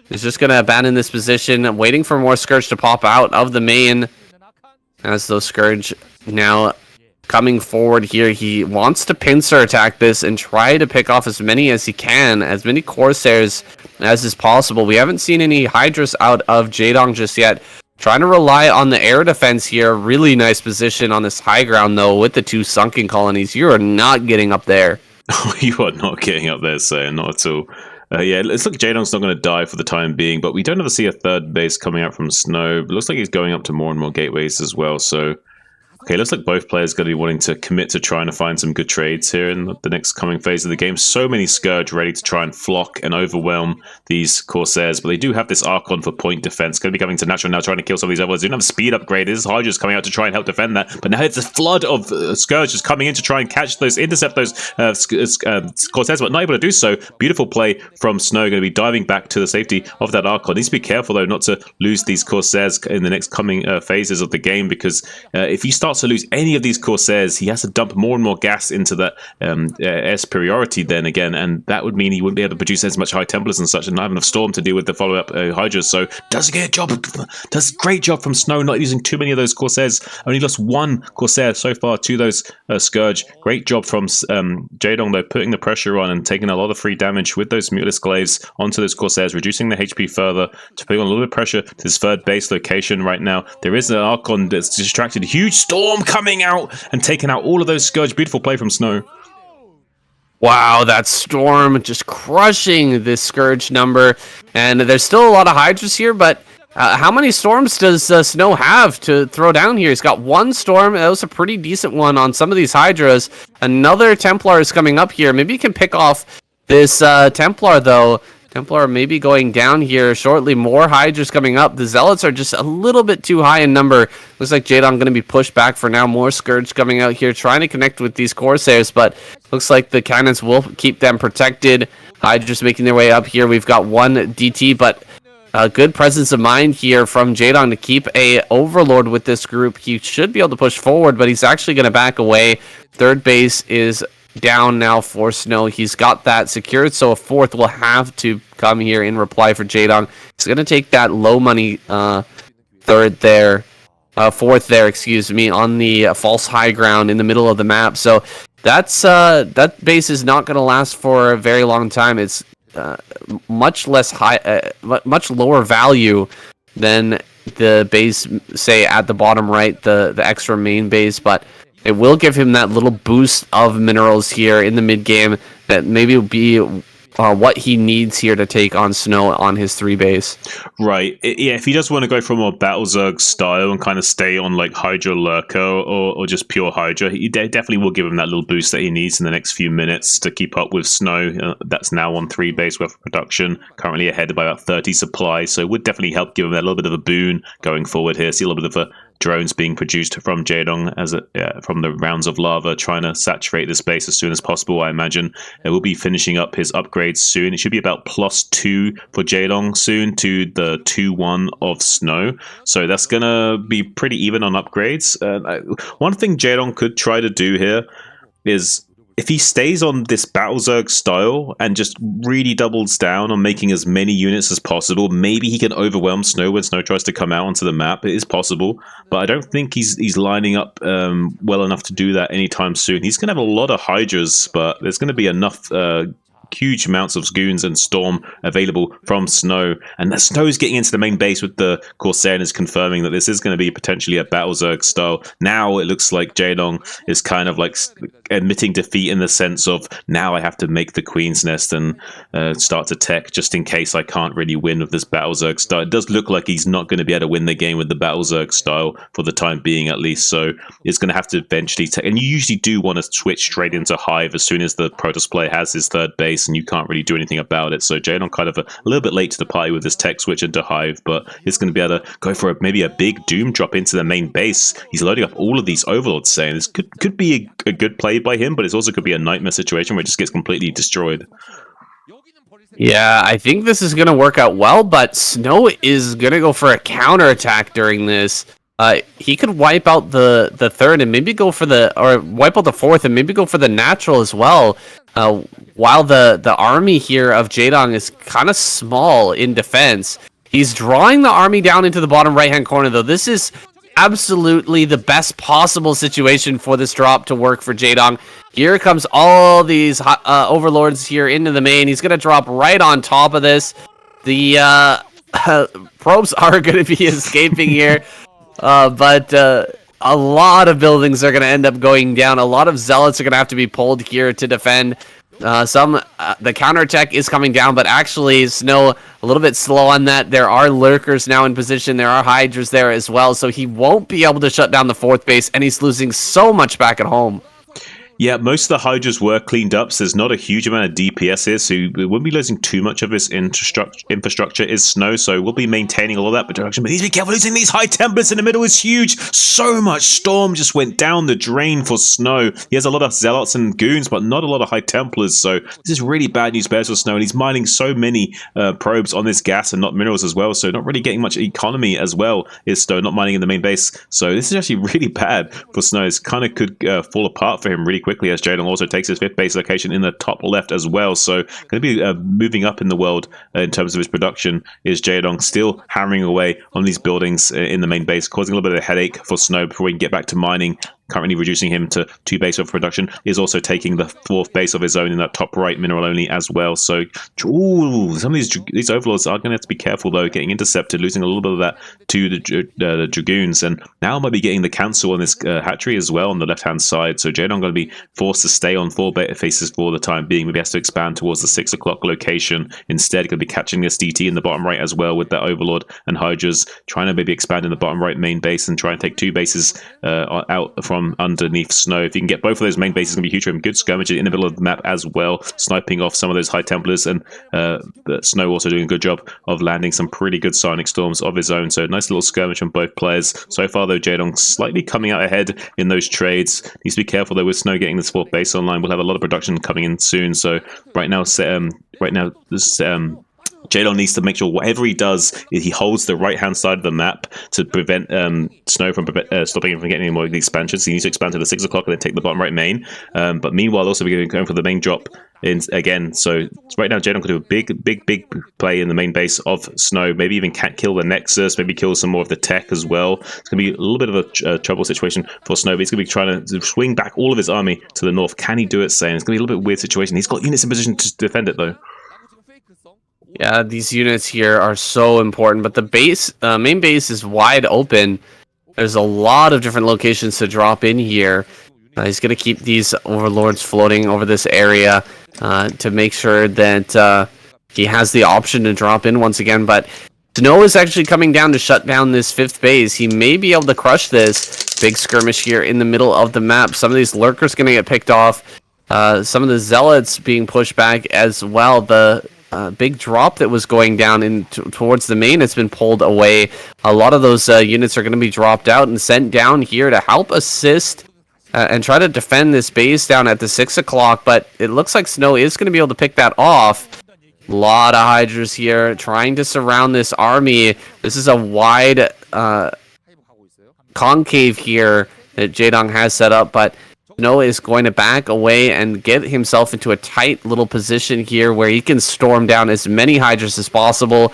Is just going to abandon this position, waiting for more Scourge to pop out of the main. As those Scourge now coming forward here, he wants to pincer attack this and try to pick off as many as he can, as many Corsairs as is possible. We haven't seen any Hydras out of Jaedong just yet. Trying to rely on the air defense here. Really nice position on this high ground, though, with the 2 sunken colonies. You are not getting up there.
You are not getting up there, Saiyan, not at all. Yeah, it looks like Jaedong's not going to die for the time being, but we don't ever see a 3rd base coming out from Snow. It looks like he's going up to more and more gateways as well, so Okay, looks like both players going to be wanting to commit to trying to find some good trades here in the next coming phase of the game. So many Scourge ready to try and flock and overwhelm these Corsairs, but they do have this Archon for point defense. Going to be coming to natural now, trying to kill some of these others. They don't have speed upgrade. This is Hydra's coming out to try and help defend that, but now it's a flood of Scourge just coming in to try and catch those, intercept those Corsairs, but not able to do so. Beautiful play from Snow, going to be diving back to the safety of that Archon. Needs to be careful though not to lose these Corsairs in the next coming phases of the game, because if he starts to lose any of these Corsairs, he has to dump more and more gas into that air superiority then again, and that would mean he wouldn't be able to produce as much High Templars and such, and not have enough Storm to deal with the follow-up Hydras. So does a great job from Snow, not using too many of those Corsairs. Only lost one Corsair so far to those Scourge. Great job from Jaedong though, putting the pressure on and taking a lot of free damage with those Mutalist Glaives onto those Corsairs, reducing the HP further to put on a little bit of pressure to this third base location right now. There is an Archon that's distracted. Huge Storm coming out and taking out all of those Scourge. Beautiful play from Snow.
Wow, that Storm just crushing this Scourge number. And there's still a lot of Hydras here, but how many Storms does Snow have to throw down here? He's got one Storm. That was a pretty decent one on some of these Hydras. Another Templar is coming up here. Maybe he can pick off this Templar, though. Templar maybe going down here shortly. More Hydras coming up. The Zealots are just a little bit too high in number. Looks like Jaedong going to be pushed back for now. More Scourge coming out here, trying to connect with these Corsairs, but looks like the cannons will keep them protected. Hydras making their way up here. We've got one DT, but a good presence of mind here from Jaedong to keep a Overlord with this group. He should be able to push forward, but he's actually going to back away. Third base is down now for Snow. He's got that secured, so a fourth will have to come here in reply for Jaedong. He's going to take that low money fourth there, excuse me, on the false high ground in the middle of the map. So that's that base is not going to last for a very long time. It's much lower value than the base, say at the bottom right, the extra main base, but it will give him that little boost of minerals here in the mid game that maybe will be what he needs here to take on Snow on his 3 base.
Right. Yeah, if he does want to go for more Battle Zerg style and kind of stay on like Hydra Lurker or just pure Hydra, he definitely will give him that little boost that he needs in the next few minutes to keep up with Snow. That's now on 3 base worth of production, currently ahead by about 30 supply, so it would definitely help give him that little bit of a boon going forward here. See a little bit of a drones being produced from Jaedong from the rounds of lava, trying to saturate the space as soon as possible. I imagine it will be finishing up his upgrades soon. It should be about +2 for Jaedong soon to the 2-1 of Snow, so that's gonna be pretty even on upgrades. One thing Jaedong could try to do here is, if he stays on this Battle Zerg style and just really doubles down on making as many units as possible, maybe he can overwhelm Snow when Snow tries to come out onto the map. It is possible, but I don't think he's lining up well enough to do that anytime soon. He's going to have a lot of Hydras, but there's going to be enough huge amounts of Goons and Storm available from Snow, and that Snow's getting into the main base with the Corsair and is confirming that this is going to be potentially a Battle Zerg style. Now it looks like Jaedong is kind of like admitting defeat in the sense of, now I have to make the Queen's Nest and start to tech just in case I can't really win with this Battle Zerg style. It does look like he's not going to be able to win the game with the Battle Zerg style for the time being, at least, so it's going to have to eventually tech. And you usually do want to switch straight into Hive as soon as the Protoss player has his third base, and you can't really do anything about it. So Jaedong kind of a little bit late to the party with this tech switch into Hive, but he's going to be able to go for maybe a big Doom drop into the main base. He's loading up all of these Overlords, saying this could be a good play by him, but it also could be a nightmare situation where it just gets completely destroyed.
Yeah, I think this is going to work out well, but Snow is going to go for a counterattack during this. He could wipe out the third and maybe go for wipe out the fourth and maybe go for the natural as well. While the army here of Jaedong is kind of small in defense, he's drawing the army down into the bottom right-hand corner, though. This is absolutely the best possible situation for this drop to work for Jaedong. Here comes all these overlords here into the main. He's going to drop right on top of this. The probes are going to be escaping here, but a lot of buildings are going to end up going down. A lot of zealots are going to have to be pulled here to defend The counterattack is coming down, but actually Snow a little bit slow on that. There are lurkers now in position. There are Hydras there as well, so he won't be able to shut down the 4th base, and he's losing so much back at home.
Yeah, most of the Hydras were cleaned up, so there's not a huge amount of DPS here, so we won't be losing too much of this infrastructure is Snow, so we'll be maintaining all of that production, but he needs to be careful. Losing these high templates in the middle is huge. So much Storm just went down the drain for Snow. He has a lot of Zealots and Goons, but not a lot of High Templars, so this is really bad news bears for Snow, and he's mining so many probes on this gas and not minerals as well, so not really getting much economy as well is Snow, not mining in the main base, so this is actually really bad for Snow. This kind of could fall apart for him really quickly as Jaedong also takes his 5th base location in the top left as well. So going to be moving up in the world in terms of his production is Jaedong, still hammering away on these buildings in the main base, causing a little bit of a headache for Snow before we can get back to mining. Currently reducing him to 2 base of production. Is also taking the 4th base of his own in that top right mineral only as well. So, ooh, some of these overlords are going to have to be careful though, getting intercepted, losing a little bit of that to the Dragoons, and now might be getting the cancel on this hatchery as well on the left hand side. So Jaedong going to be forced to stay on 4 beta faces for the time being. Maybe has to expand towards the 6 o'clock location instead. Going to be catching this DT in the bottom right as well with that overlord and Hydras, trying to maybe expand in the bottom right main base and try and take 2 bases out from underneath Snow. If you can get both of those main bases, it's going to be huge for him. Good skirmish in the middle of the map as well, sniping off some of those High Templars, and Snow also doing a good job of landing some pretty good Sonic Storms of his own. So nice little skirmish from both players. So far though, Jaedong slightly coming out ahead in those trades. Needs to be careful though with Snow getting this 4th base online. We'll have a lot of production coming in soon. So right now Jaedong needs to make sure whatever he does, he holds the right-hand side of the map to prevent Snow from stopping him from getting any more of the expansions. So he needs to expand to the 6 o'clock and then take the bottom right main. But meanwhile, also we're going for the main drop in again. So right now, Jaedong could do a big play in the main base of Snow. Maybe even kill the Nexus. Maybe kill some more of the tech as well. It's going to be a little bit of a trouble situation for Snow. But he's going to be trying to swing back all of his army to the north. Can he do it, Saiyan? It's going to be a little bit weird situation. He's got units in position to defend it though.
Yeah, these units here are so important, but the base, main base is wide open. There's a lot of different locations to drop in here. He's going to keep these overlords floating over this area to make sure that he has the option to drop in once again, but Snow is actually coming down to shut down this 5th base. He may be able to crush this big skirmish here in the middle of the map. Some of these lurkers going to get picked off. Some of the zealots being pushed back as well. The big drop that was going down towards the main has been pulled away. A lot of those units are going to be dropped out and sent down here to help assist and try to defend this base down at the 6 o'clock, but it looks like Snow is going to be able to pick that off. A lot of Hydras here trying to surround this army. This is a wide concave here that Jaedong has set up, but Snow is going to back away and get himself into a tight little position here where he can storm down as many Hydras as possible.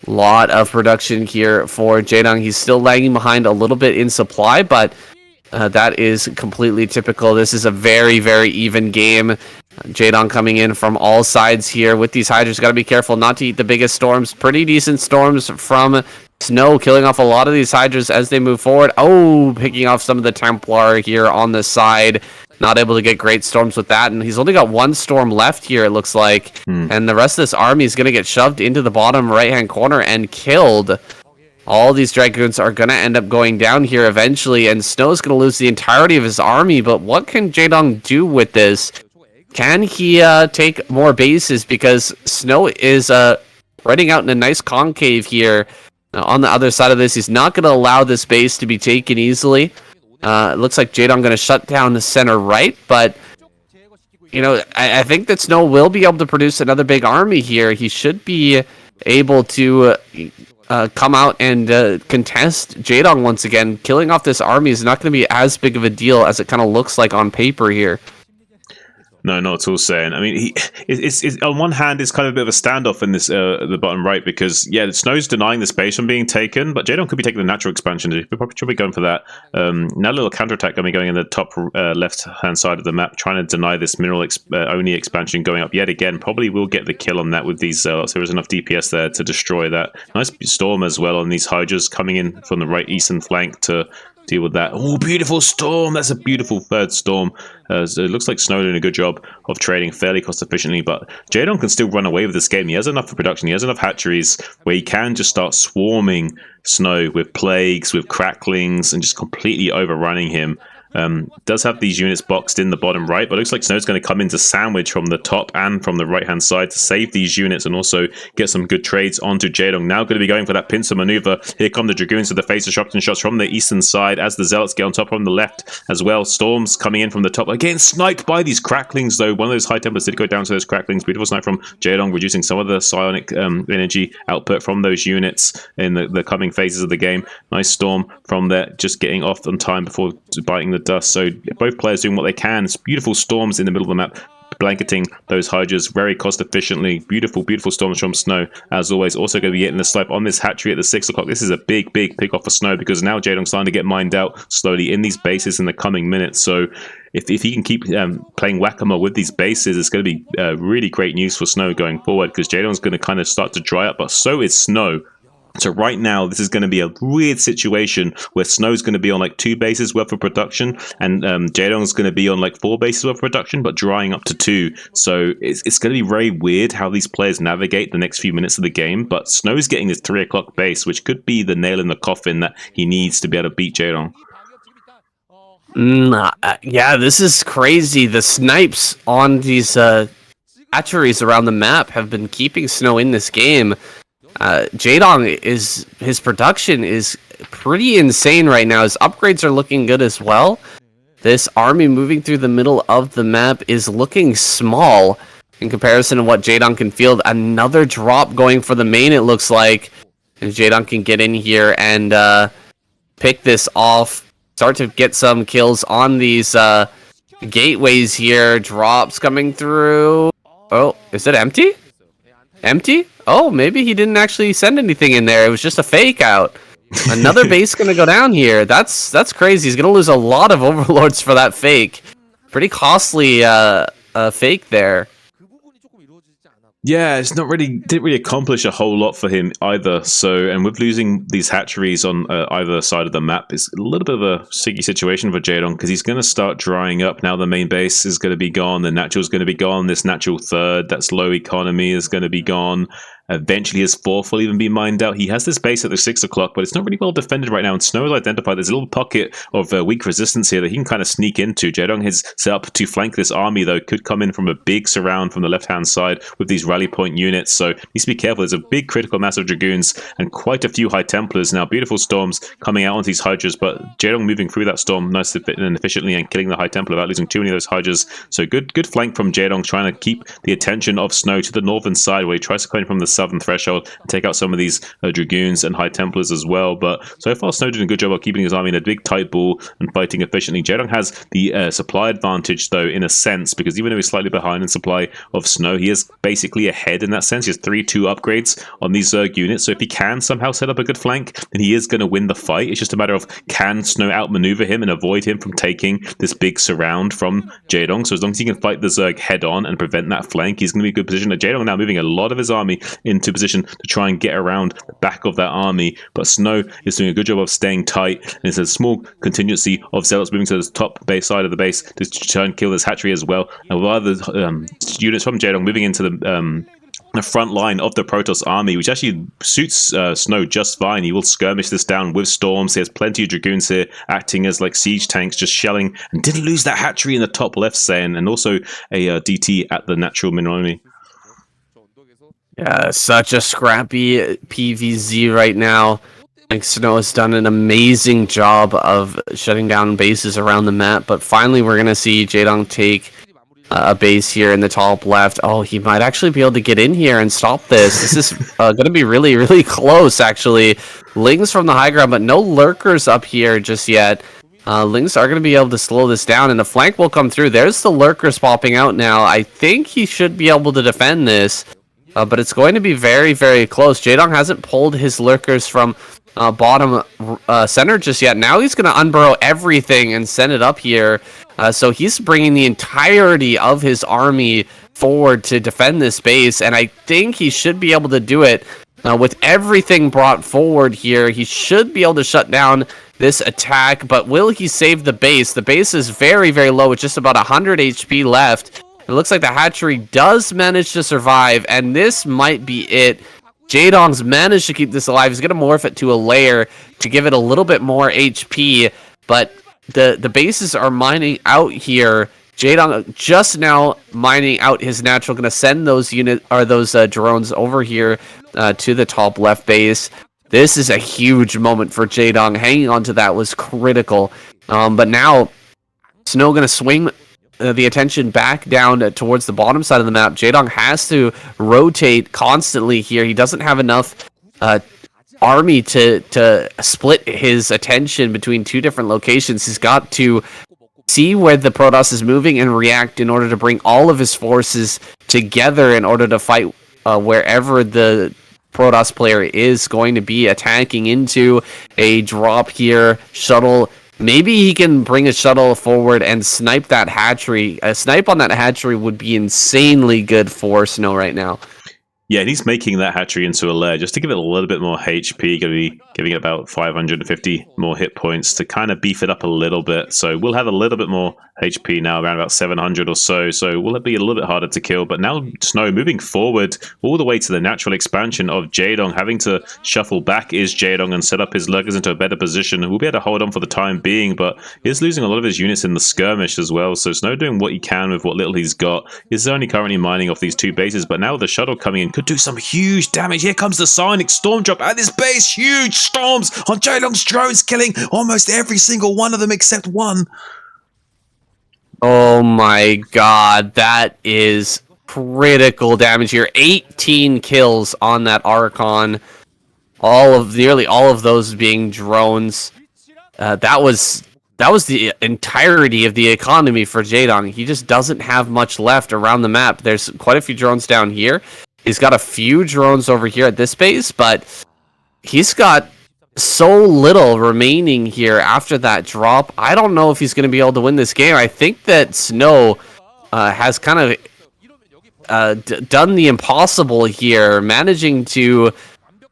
Lot of production here for Jaedong. He's still lagging behind a little bit in supply, but that is completely typical. This is a very, very even game. Jaedong coming in from all sides here with these Hydras. Got to be careful not to eat the biggest storms. Pretty decent storms from Snow, killing off a lot of these Hydras as they move forward. Oh, picking off some of the Templar here on the side. Not able to get great storms with that, and he's only got 1 storm left here, it looks like. And the rest of this army is going to get shoved into the bottom right-hand corner and killed. All these Dragoons are going to end up going down here eventually, and Snow's going to lose the entirety of his army, but what can Jaedong do with this? Can he take more bases? Because Snow is running out in a nice concave here. On the other side of this, he's not going to allow this base to be taken easily. It looks like Jaedong going to shut down the center right, but you know, I think that Snow will be able to produce another big army here. He should be able to come out and contest Jaedong once again. Killing off this army is not going to be as big of a deal as it kind of looks like on paper here.
No, not at all, Saiyan. I mean, it's on one hand, it's kind of a bit of a standoff in this the bottom right because yeah, Snow's denying the space from being taken, but Jaedong could be taking the natural expansion. He probably should be going for that. Now a little counterattack going to be going in the top left-hand side of the map, trying to deny this mineral only expansion going up yet again. Probably will get the kill on that with these zealots. There is enough DPS there to destroy that. Nice storm as well on these Hydras coming in from the right eastern flank to deal with that. Oh, beautiful storm. That's a beautiful third storm. So it looks like Snow doing a good job of trading fairly cost efficiently, but Jaedong can still run away with this game. He has enough for production. He has enough hatcheries where he can just start swarming Snow with plagues, with cracklings, and just completely overrunning him. Does have these units boxed in the bottom right, but it looks like Snow's going to come into sandwich from the top and from the right hand side to save these units and also get some good trades onto Jaedong. Now going to be going for that pincer maneuver. Here come the Dragoons to the face of shotgun shots from the eastern side as the Zealots get on top from the left as well. Storms coming in from the top. Again, sniped by these cracklings though. One of those high templars did go down to those cracklings. Beautiful snipe from Jaedong, reducing some of the psionic energy output from those units in the coming phases of the game. Nice storm from there, just getting off on time before biting the dust. So both players doing what they can. It's beautiful storms in the middle of the map, blanketing those Hydras very cost efficiently. Beautiful, beautiful storms from Snow. As always, also going to be getting the snipe on this hatchery at the 6 o'clock. This is a big pick off for Snow because now Jaedong's starting to get mined out slowly in these bases in the coming minutes. So if he can keep playing whack-a-mole with these bases, it's going to be really great news for Snow going forward because Jaedong's going to kind of start to dry up, but so is Snow. So right now, this is going to be a weird situation where Snow's going to be on like 2 bases worth of production, and Jaedong's going to be on like 4 bases worth of production, but drying up to 2. So it's going to be very weird how these players navigate the next few minutes of the game. But Snow's getting his 3 o'clock base, which could be the nail in the coffin that he needs to be able to beat Jaedong.
Yeah, this is crazy. The snipes on these hatcheries around the map have been keeping Snow in this game. Jaedong his production is pretty insane right now. His upgrades are looking good as well. This army moving through the middle of the map is looking small in comparison to what Jaedong can field. Another drop going for the main, it looks like. And Jaedong can get in here and pick this off. Start to get some kills on these gateways here. Drops coming through. Oh, is it empty? Empty? Oh, maybe he didn't actually send anything in there. It was just a fake out. Another base gonna go down here. That's crazy. He's gonna lose a lot of overlords for that fake. Pretty costly fake there.
Yeah, it's didn't really accomplish a whole lot for him either. So, and with losing these hatcheries on either side of the map, it's a little bit of a sticky situation for Jaedong because he's going to start drying up. Now the main base is going to be gone, the natural's going to be gone, this natural third, that's low economy, is going to be gone. Eventually his 4th will even be mined out. He has this base at the 6 o'clock, but it's not really well defended right now. And Snow has identified there's a little pocket of weak resistance here that he can kind of sneak into. Jaedong has set up to flank this army, though. Could come in from a big surround from the left-hand side with these rally point units. So needs to be careful. There's a big critical mass of Dragoons and quite a few High Templars. Now, beautiful storms coming out onto these Hydras, but Jaedong moving through that storm nice and efficiently and killing the High Templar without losing too many of those Hydras. So good flank from Jaedong, trying to keep the attention of Snow to the northern side where he tries to come in from the southern threshold and take out some of these Dragoons and High Templars as well. But so far, Snow did a good job of keeping his army in a big tight ball and fighting efficiently. Jaedong has the supply advantage, though, in a sense, because even though he's slightly behind in supply of Snow, he is basically ahead in that sense. He has 3-2 upgrades on these Zerg units. So if he can somehow set up a good flank, then he is going to win the fight. It's just a matter of can Snow outmaneuver him and avoid him from taking this big surround from Jaedong. So as long as he can fight the Zerg head on and prevent that flank, he's going to be in a good position. Jaedong now moving a lot of his army into position to try and get around the back of that army, but Snow is doing a good job of staying tight, and it's a small contingency of Zealots moving to the top base side of the base to try and kill this hatchery as well, and while the units from Jaedong moving into the front line of the Protoss army, which actually suits Snow just fine. He will skirmish this down with storms. He has plenty of Dragoons here acting as like siege tanks, just shelling, and didn't lose that hatchery in the top left, Saiyan, and also a DT at the natural mineral army.
Yeah, such a scrappy PVZ right now. I think Snow has done an amazing job of shutting down bases around the map, but finally we're going to see Jaedong take a base here in the top left. Oh, he might actually be able to get in here and stop this. This is going to be really, really close, actually. Lings from the high ground, but no lurkers up here just yet. Lings are going to be able to slow this down, and the flank will come through. There's the lurkers popping out now. I think he should be able to defend this. But it's going to be very, very close. Jaedong hasn't pulled his lurkers from bottom center just yet. Now he's going to unburrow everything and send it up here. So he's bringing the entirety of his army forward to defend this base. And I think he should be able to do it With everything brought forward here, he should be able to shut down this attack, but will he save the base? The base is very, very low with just about 100 HP left. It looks like the hatchery does manage to survive, and this might be it. Jaedong's managed to keep this alive. He's going to morph it to a lair to give it a little bit more HP, but the bases are mining out here. Jaedong just now mining out his natural, going to send those drones over here to the top left base. This is a huge moment for Jaedong. Hanging on to that was critical. But now Snow going to swing the attention back down towards the bottom side of the map. Jaedong has to rotate constantly here. He doesn't have enough army to split his attention between two different locations. He's got to see where the Protoss is moving and react in order to bring all of his forces together in order to fight wherever the Protoss player is going to be attacking into. A drop here, shuttle. Maybe he can bring a shuttle forward and snipe that hatchery. A snipe on that hatchery would be insanely good for Snow right now.
Yeah, and he's making that hatchery into a lair just to give it a little bit more HP, going to be giving it about 550 more hit points to kind of beef it up a little bit. So we'll have a little bit more HP now, around about 700 or so. So will it be a little bit harder to kill? But now Snow moving forward all the way to the natural expansion of Jaedong, having to shuffle back is Jaedong and set up his lurkers into a better position. We'll be able to hold on for the time being, but he's losing a lot of his units in the skirmish as well. So Snow doing what he can with what little he's got. He's only currently mining off these two bases, but now with the shuttle coming in, could do some huge damage. Here comes the Psionic Storm drop at this base. Huge storms on Jaedong's drones, killing almost every single one of them except one.
Oh my god, that is critical damage here. 18 kills on that Archon. Nearly all of those being drones. That was the entirety of the economy for Jaedong. He just doesn't have much left around the map. There's quite a few drones down here. He's got a few drones over here at this base, but he's got so little remaining here after that drop. I don't know if he's going to be able to win this game. I think that Snow has kind of done the impossible here, managing to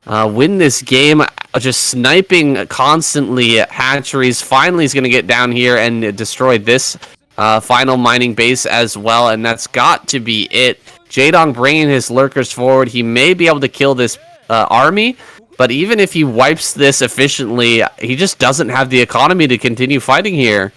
win this game, just sniping constantly at hatcheries. Finally, he's going to get down here and destroy this final mining base as well, and that's got to be it. Jaedong bringing his lurkers forward. He may be able to kill this army, but even if he wipes this efficiently, he just doesn't have the economy to continue fighting here.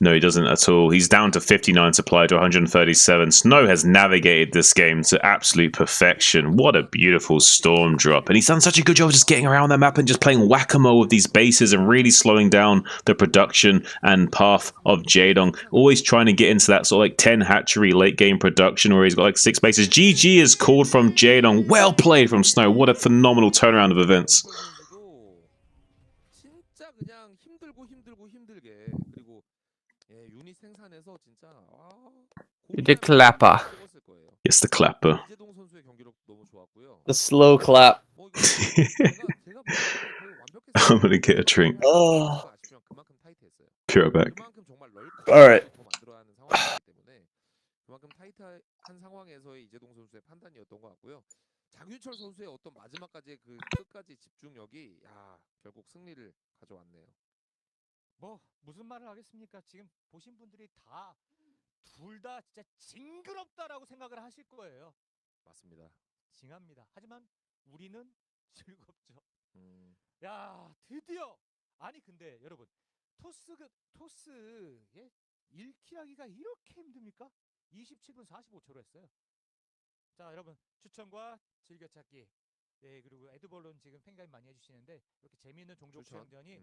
No, he doesn't at all. He's down to 59 supply to 137. Snow has navigated this game to absolute perfection. What a beautiful storm drop. And he's done such a good job of just getting around that map and just playing whack-a-mole with these bases and really slowing down the production and path of Jaedong. Always trying to get into that sort of like 10 hatchery late game production where he's got like 6 bases. GG is called from Jaedong. Well played from Snow. What a phenomenal turnaround of events.
The clapper.
Yes, the clapper.
The slow clap.
I'm gonna get a drink.
Oh.
Pure back.
All right.
장윤철 선수의 어떤 마지막까지의 그 끝까지 집중력이 결국 승리를 가져왔네요.
뭐 무슨 말을 하겠습니까? 지금 보신 분들이 다 둘 다 진짜 징그럽다라고 생각을 하실 거예요.
맞습니다.
징합니다. 하지만 우리는 즐겁죠. 야, 드디어 아니 근데 여러분 토스의 1킬하기가 이렇게 힘듭니까? 27분 45초로 했어요. 자, 여러분 추천과 즐겨찾기. 네, 그리고 에드벌론 지금 팬가입 많이 해주시는데 이렇게 재미있는 종족 수영전이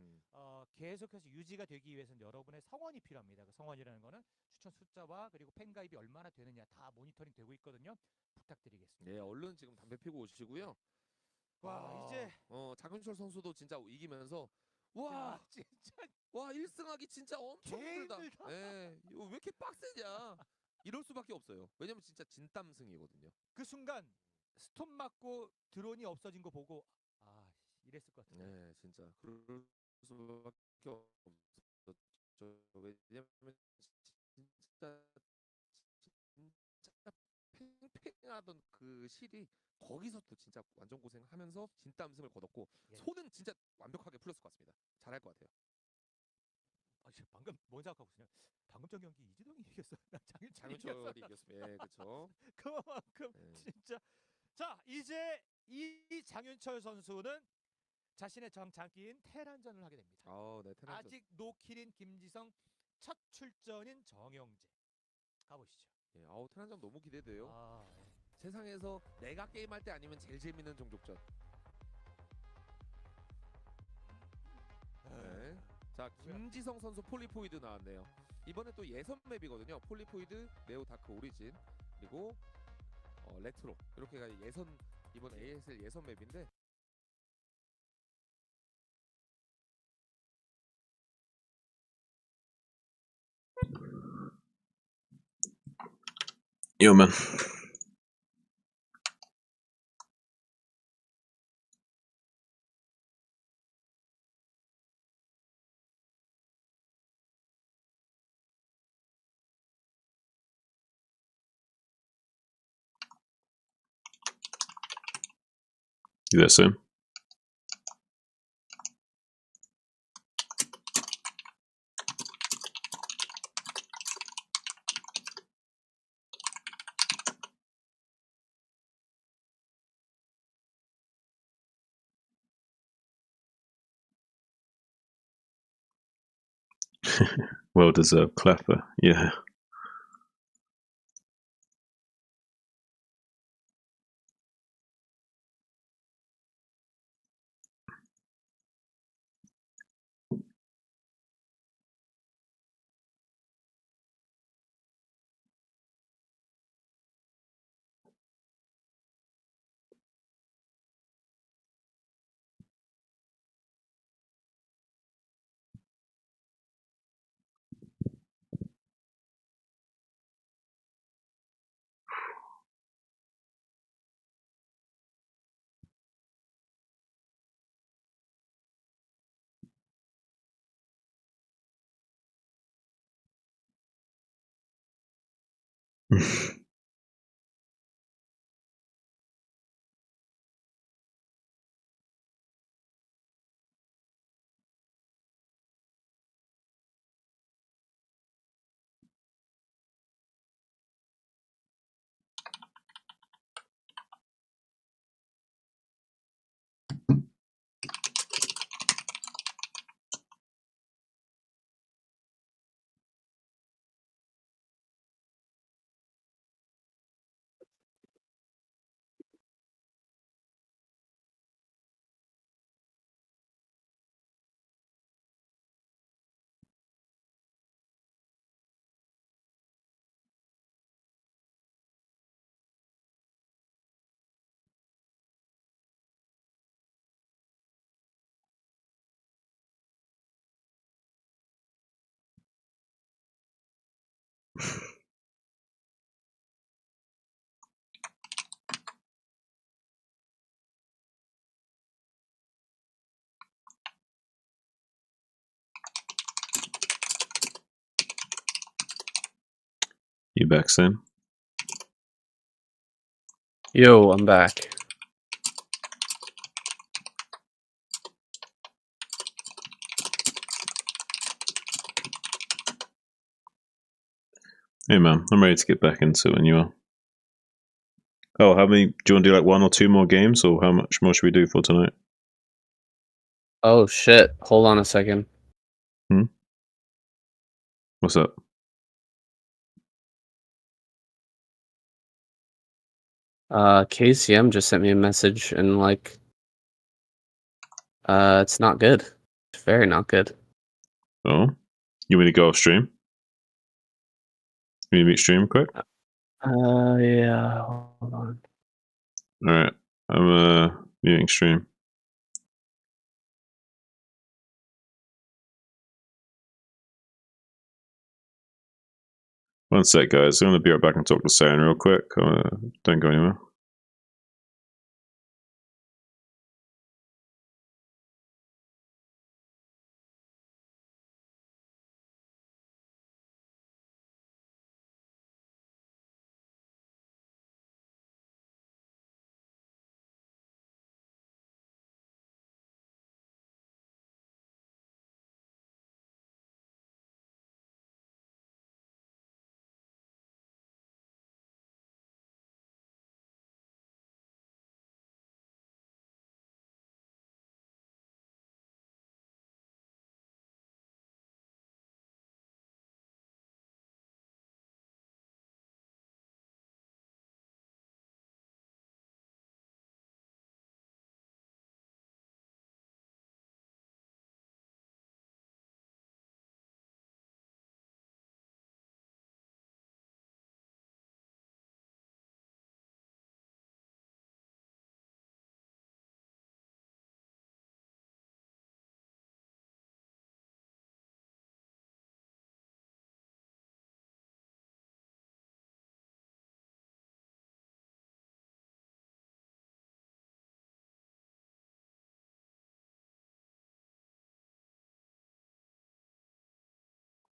계속해서 유지가 되기 위해서는 여러분의 성원이 필요합니다. 그 성원이라는 거는 추천 숫자와 그리고 팬가입이 얼마나 되느냐 다 모니터링 되고 있거든요. 부탁드리겠습니다.
네, 얼른 지금 담배 피고 오시고요.
와, 이제
장윤철 선수도 진짜 이기면서 와
진짜
와 1승하기 진짜 엄청 힘들다. 네, 왜 이렇게 빡세냐? 이럴 수밖에 없어요. 왜냐면 진짜 진땀승이거든요.
그 순간 스톱 맞고 드론이 없어진 거 보고 이랬을 것 같아요.
네, 진짜 그럴 수밖에 없었죠. 왜냐면 진짜 팽팽하던 그 실이 거기서도 진짜 완전 고생하면서 진땀승을 거뒀고
예.
손은 진짜 완벽하게 풀렸을 것 같습니다. 잘할 것 같아요.
방금 뭔 생각하고 있냐? 방금 전 경기 이재동이 이겼어. 나 장윤철이
장윤철이
이겼어.
이겼습니다. 예, 그렇죠.
그만큼
네.
진짜. 자, 이제 이 장윤철 선수는 자신의 장기인 테란전을 하게 됩니다.
네, 테란전.
아직 노킬인 김지성, 첫 출전인 정영재. 가보시죠.
예, 테란전 너무 기대돼요.
예.
세상에서 내가 게임할 때 아니면 제일 재밌는 종족전. 네. 자, 김지성 선수 폴리포이드 나왔네요. 이번에 또 예선 맵이거든요. 폴리포이드, 네오 다크 오리진, 그리고 레트로. 이렇게가 예선 이번 ASL 예선 맵인데
Yo, man. You there, Sam? Well deserved clapper. Yeah. You back, Sam?
Yo, I'm back.
Hey, man. I'm ready to get back into it when you are. Oh, how many? Do you want to do like 1 or 2 more games, or how much more should we do for tonight?
Oh shit! Hold on a second.
What's up?
KCM just sent me a message and like, it's not good. It's very not good.
Oh, you want me to go off stream? You want me to mute stream quick?
Yeah. Hold on.
All right, I'm muting stream. One sec, guys. I'm gonna be right back and talk to Saiyan real quick. Don't go anywhere.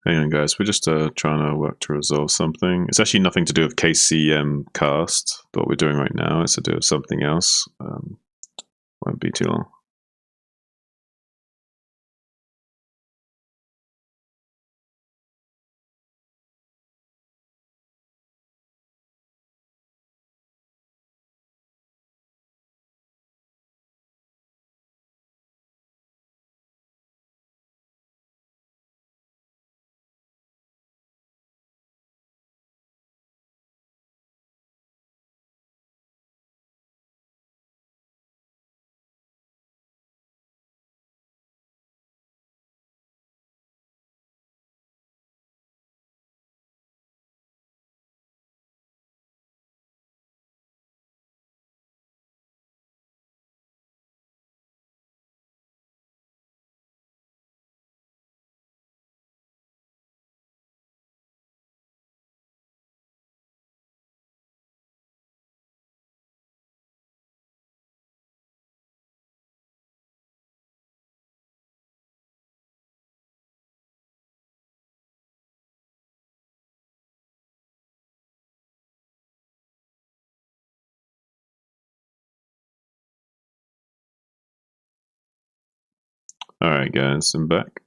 Hang on, guys. We're just trying to work to resolve something. It's actually nothing to do with KCM cast. What we're doing right now is to do with something else. Won't be too long. All right, guys, I'm back.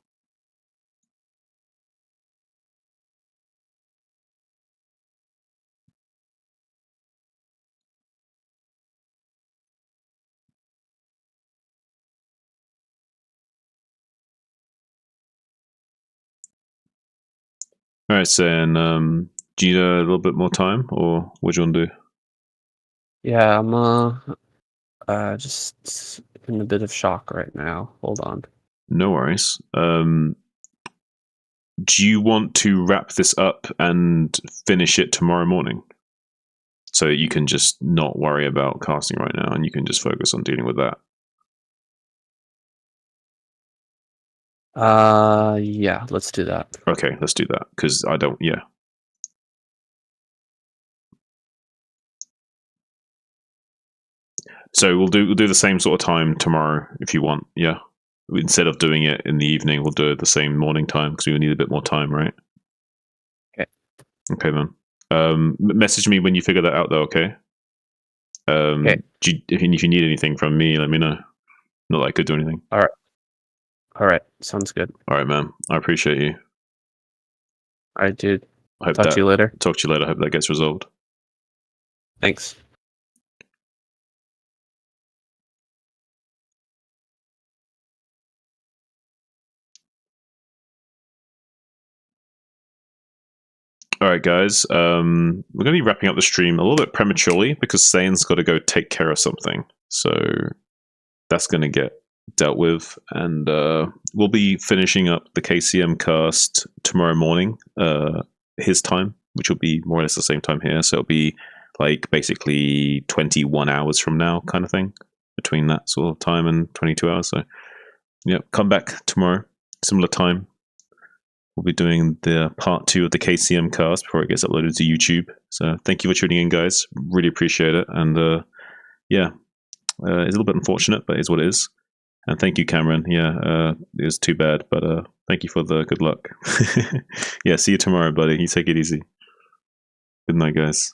All right, so and do you need a little bit more time, or what do you want to do?
Yeah, I'm just in a bit of shock right now. Hold on.
No worries. Do you want to wrap this up and finish it tomorrow morning? So you can just not worry about casting right now, and you can just focus on dealing with that.
Yeah, let's do that.
Okay, let's do that, because I don't, yeah. So we'll do the same sort of time tomorrow if you want, yeah? Instead of doing it in the evening, we'll do it the same morning time, because we need a bit more time, right?
Okay.
Okay, then. Message me when you figure that out, though, okay?
Okay.
If you need anything from me, let me know. Not that I could do anything.
All right, sounds good.
All right, man. I appreciate you.
All right, dude.
I hope
Talk to you later.
Talk to you later. I hope that gets resolved.
Thanks.
All right, guys. We're going to be wrapping up the stream a little bit prematurely because Sayan's got to go take care of something. So that's going to get dealt with. And we'll be finishing up the KCM cast tomorrow morning, his time, which will be more or less the same time here. So it'll be like basically 21 hours from now kind of thing, between that sort of time and 22 hours. So, yeah, come back tomorrow, similar time. We'll be doing the part 2 of the KCM cast before it gets uploaded to YouTube. So thank you for tuning in, guys. Really appreciate it. And yeah, it's a little bit unfortunate, but it is what it is. And thank you, Cameron. Yeah, it was too bad, but thank you for the good luck. Yeah, see you tomorrow, buddy. You take it easy. Good night, guys.